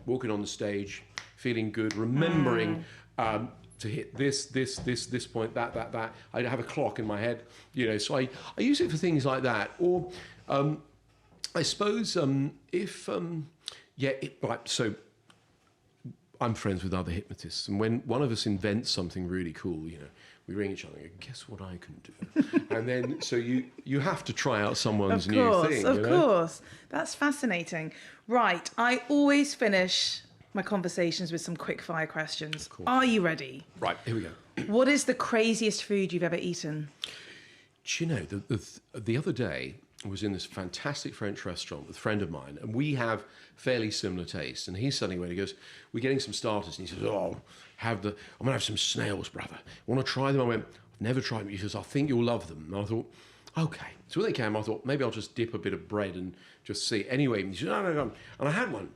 walking on the stage, feeling good, remembering to hit this point, that. I have a clock in my head, so I use it for things like that. Or I suppose so I'm friends with other hypnotists, and when one of us invents something really cool, we ring each other and go, guess what I can do? And then, so you have to try out someone's new thing. Of course. That's fascinating. Right. I always finish my conversations with some quick fire questions. Are you ready? Right, here we go. What is the craziest food you've ever eaten? Do you know, the other day, I was in this fantastic French restaurant with a friend of mine, and we have fairly similar tastes. And he suddenly went, he goes, we're getting some starters. And he says, I'm going to have some snails, brother. Want to try them? I went, I've never tried them. He says, I think you'll love them. And I thought, okay. So when they came, I thought, maybe I'll just dip a bit of bread and just see. Anyway, he said, no. And I had one.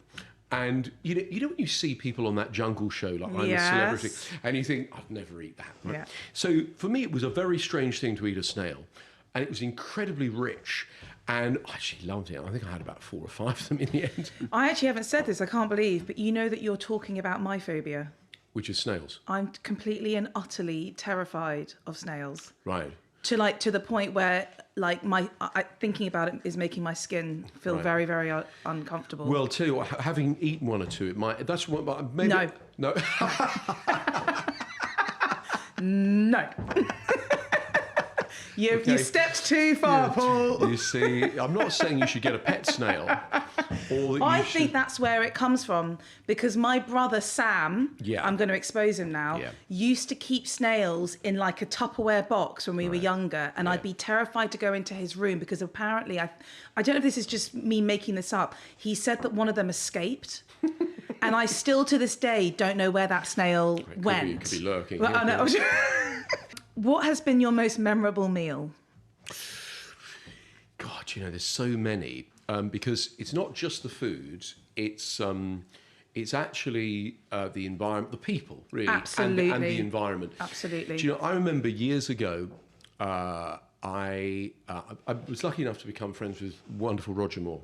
And you know when you see people on that jungle show, like I'm a celebrity, and you think, I'd never eat that. Right? Yeah. So for me, it was a very strange thing to eat a snail. And it was incredibly rich. And I actually loved it. I think I had about 4 or 5 of them in the end. I actually haven't said this, I can't believe, but you know that you're talking about my phobia. Which is snails. I'm completely and utterly terrified of snails. Right. To the point where thinking about it is making my skin feel very, very uncomfortable. Well, tell you what, having eaten 1 or 2, it might. That's what. Maybe, no. No. You stepped too far, Paul. You see, I'm not saying you should get a pet snail. I think that's where it comes from, because my brother Sam, I'm going to expose him now, used to keep snails in like a Tupperware box when we were younger, and I'd be terrified to go into his room because apparently, I don't know if this is just me making this up, he said that one of them escaped. And I still to this day don't know where that snail went. It could be lurking. Well, I know. What has been your most memorable meal? God, there's so many. Because it's not just the food, it's it's actually the environment, the people, really, Absolutely. and the environment. Absolutely. Do you know, I remember years ago, I was lucky enough to become friends with wonderful Roger Moore,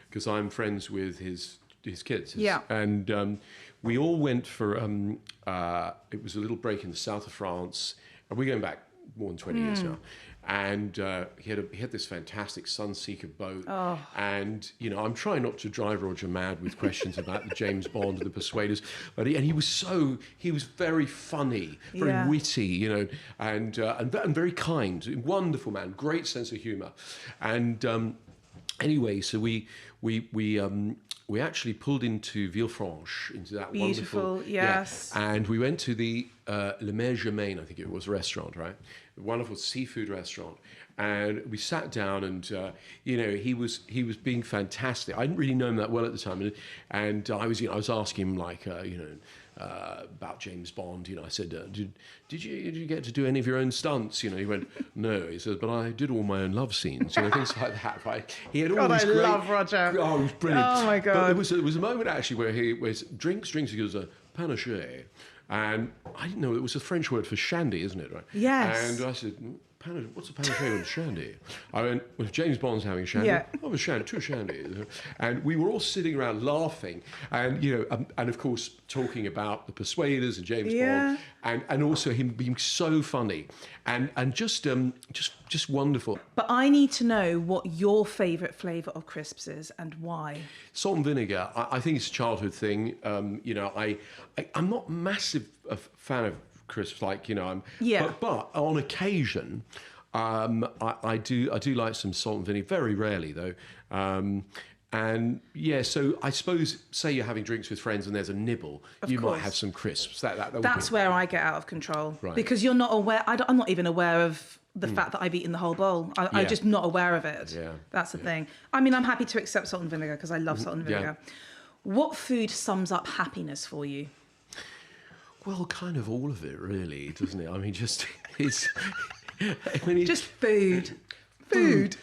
because I'm friends with his kids. Yeah. And we all went for, it was a little break in the south of France, and we're going back more than 20 years now. And he had this fantastic Sunseeker boat. Oh. And, you know, I'm trying not to drive Roger mad with questions about the James Bond and the Persuaders. But he was very funny, very witty, you know, and very kind, wonderful man, great sense of humour. And anyway, so we actually pulled into Villefranche, into that Beautiful, wonderful... yes. Yeah, and we went to the Le Mer Germain, I think it was, restaurant, right? A wonderful seafood restaurant. And we sat down and, you know, he was being fantastic. I didn't really know him that well at the time. And I was asking him, like, you know, about James Bond. You know, I said, did you get to do any of your own stunts? You know, he went, no. He said, but I did all my own love scenes. You know, things like that, right? He had all these great... love Roger. Oh, it was brilliant. Oh, my God. But there was a moment, actually, where he was drinks, he goes, panache. And I didn't know it was a French word for shandy, isn't it? Right? Yes. And I said, what's a panache and shandy? I went, well, if James Bond's having a shandy, I'll have a shandy, 2 shandies. And we were all sitting around laughing, and you know, and of course talking about the Persuaders and James Bond, and also him being so funny, and just wonderful. But I need to know what your favourite flavour of crisps is and why. Salt and vinegar. I think it's a childhood thing. You know, I'm not massive a fan of crisps, like, you know, but on occasion, I do like some salt and vinegar. Very rarely though. And yeah, so I suppose, say you're having drinks with friends and there's a nibble, you might have some crisps. That's where I get out of control, right. Because you're not aware. I'm not even aware of the fact that I've eaten the whole bowl. I'm just not aware of it. Yeah. That's the thing. I mean, I'm happy to accept salt and vinegar because I love salt and vinegar. Yeah. What food sums up happiness for you? Well, kind of all of it, really, doesn't it? I mean, just it's. Just food. Food.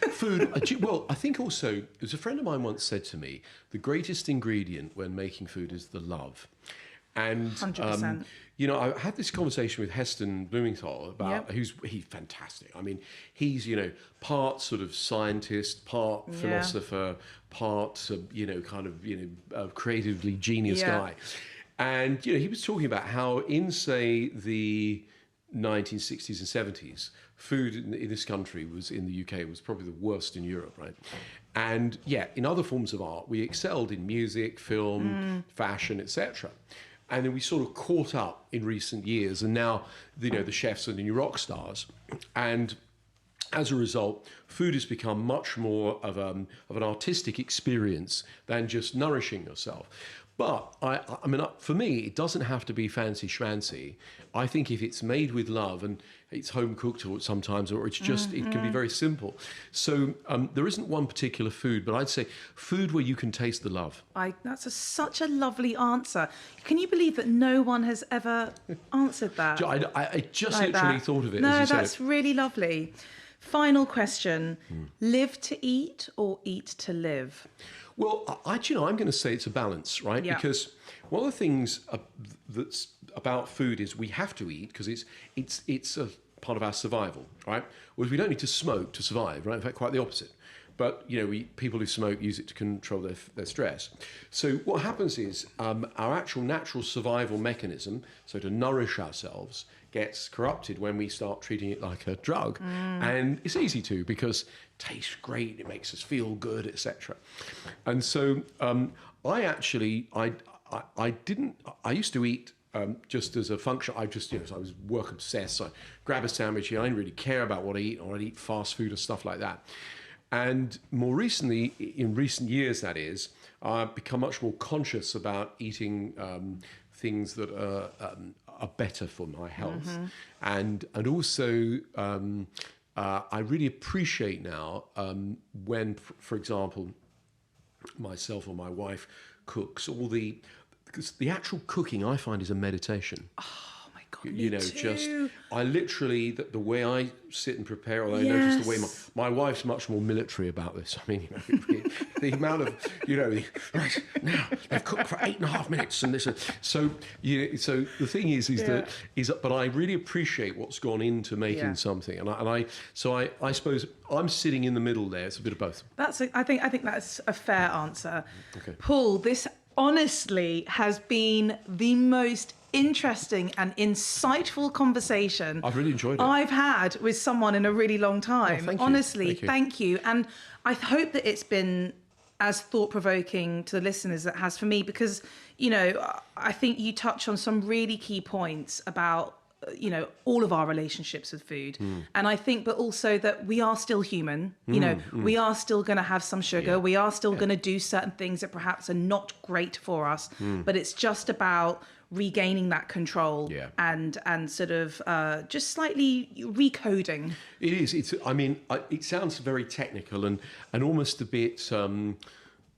Well, I think also, as a friend of mine once said to me, the greatest ingredient when making food is the love. And 100%. You know, I had this conversation with Heston Blumenthal about he's fantastic. I mean, he's, you know, part sort of scientist, part philosopher, part you know, kind of, you know, creatively genius guy. And you know, he was talking about how in, say, the 1960s and 70s, food in this country in the UK was probably the worst in Europe, right? And in other forms of art, we excelled in music, film, fashion, etc. And then we sort of caught up in recent years, and now, you know, the chefs are the new rock stars. And as a result, food has become much more of an artistic experience than just nourishing yourself. But I mean, for me, it doesn't have to be fancy schmancy. I think if it's made with love and it's home cooked, or sometimes, or it's just, it can be very simple. So there isn't one particular food, but I'd say food where you can taste the love. That's such a lovely answer. Can you believe that no one has ever answered that? I just like literally thought of it. No, as you that's said it. Really lovely. Final question: live to eat or eat to live? Well, you know, I'm going to say it's a balance, right? Yeah. Because one of the things that's about food is we have to eat because it's a part of our survival, right? Whereas we don't need to smoke to survive, right? In fact, quite the opposite. But, you know, people who smoke use it to control their stress. So what happens is our actual natural survival mechanism, so to nourish ourselves, gets corrupted when we start treating it like a drug. And it's easy to, because it tastes great, it makes us feel good, etc. And so I used to eat just as a function. I just, you know, so I was work obsessed. So I grab a sandwich here. I didn't really care about what I eat, or I'd eat fast food or stuff like that. And more recently, in recent years, that is, I've become much more conscious about eating things that are better for my health. And also, I really appreciate now when, for example, myself or my wife cooks, because the actual cooking I find is a meditation. Oh my God, You know, too. I literally, the way I sit and prepare, although I notice the way my wife's much more military about this. I mean, you know, the amount of, right now they've cooked for 8.5 minutes and this. So the thing is but I really appreciate what's gone into making something, and I suppose I'm sitting in the middle there. It's a bit of both. I think that's a fair answer. Okay. Paul, this honestly has been the most interesting and insightful conversation I've really enjoyed it. I've had with someone in a really long time. Oh, thank you. Honestly, thank you. And I hope that it's been as thought-provoking to the listeners as it has for me, because, I think you touch on some really key points about, all of our relationships with food. And I think, but also that we are still human, we are still going to have some sugar. We are still going to do certain things that perhaps are not great for us, but it's just about regaining that control and sort of just slightly recoding. It is. It sounds very technical and almost a bit cold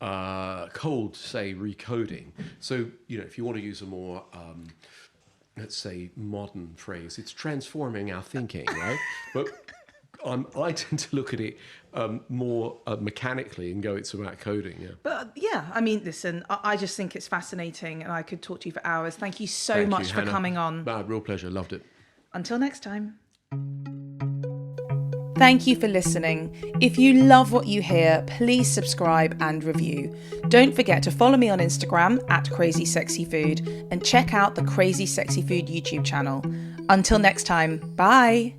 to say recoding. So, if you want to use a more, let's say, modern phrase, it's transforming our thinking, right? But I tend to look at it more mechanically and go, it's about coding. Yeah. But listen, I just think it's fascinating, and I could talk to you for hours. Thank you so much for coming on. Real pleasure. Loved it. Until next time. Thank you for listening. If you love what you hear, please subscribe and review. Don't forget to follow me on Instagram @CrazySexyFood and check out the Crazy Sexy Food YouTube channel. Until next time, bye.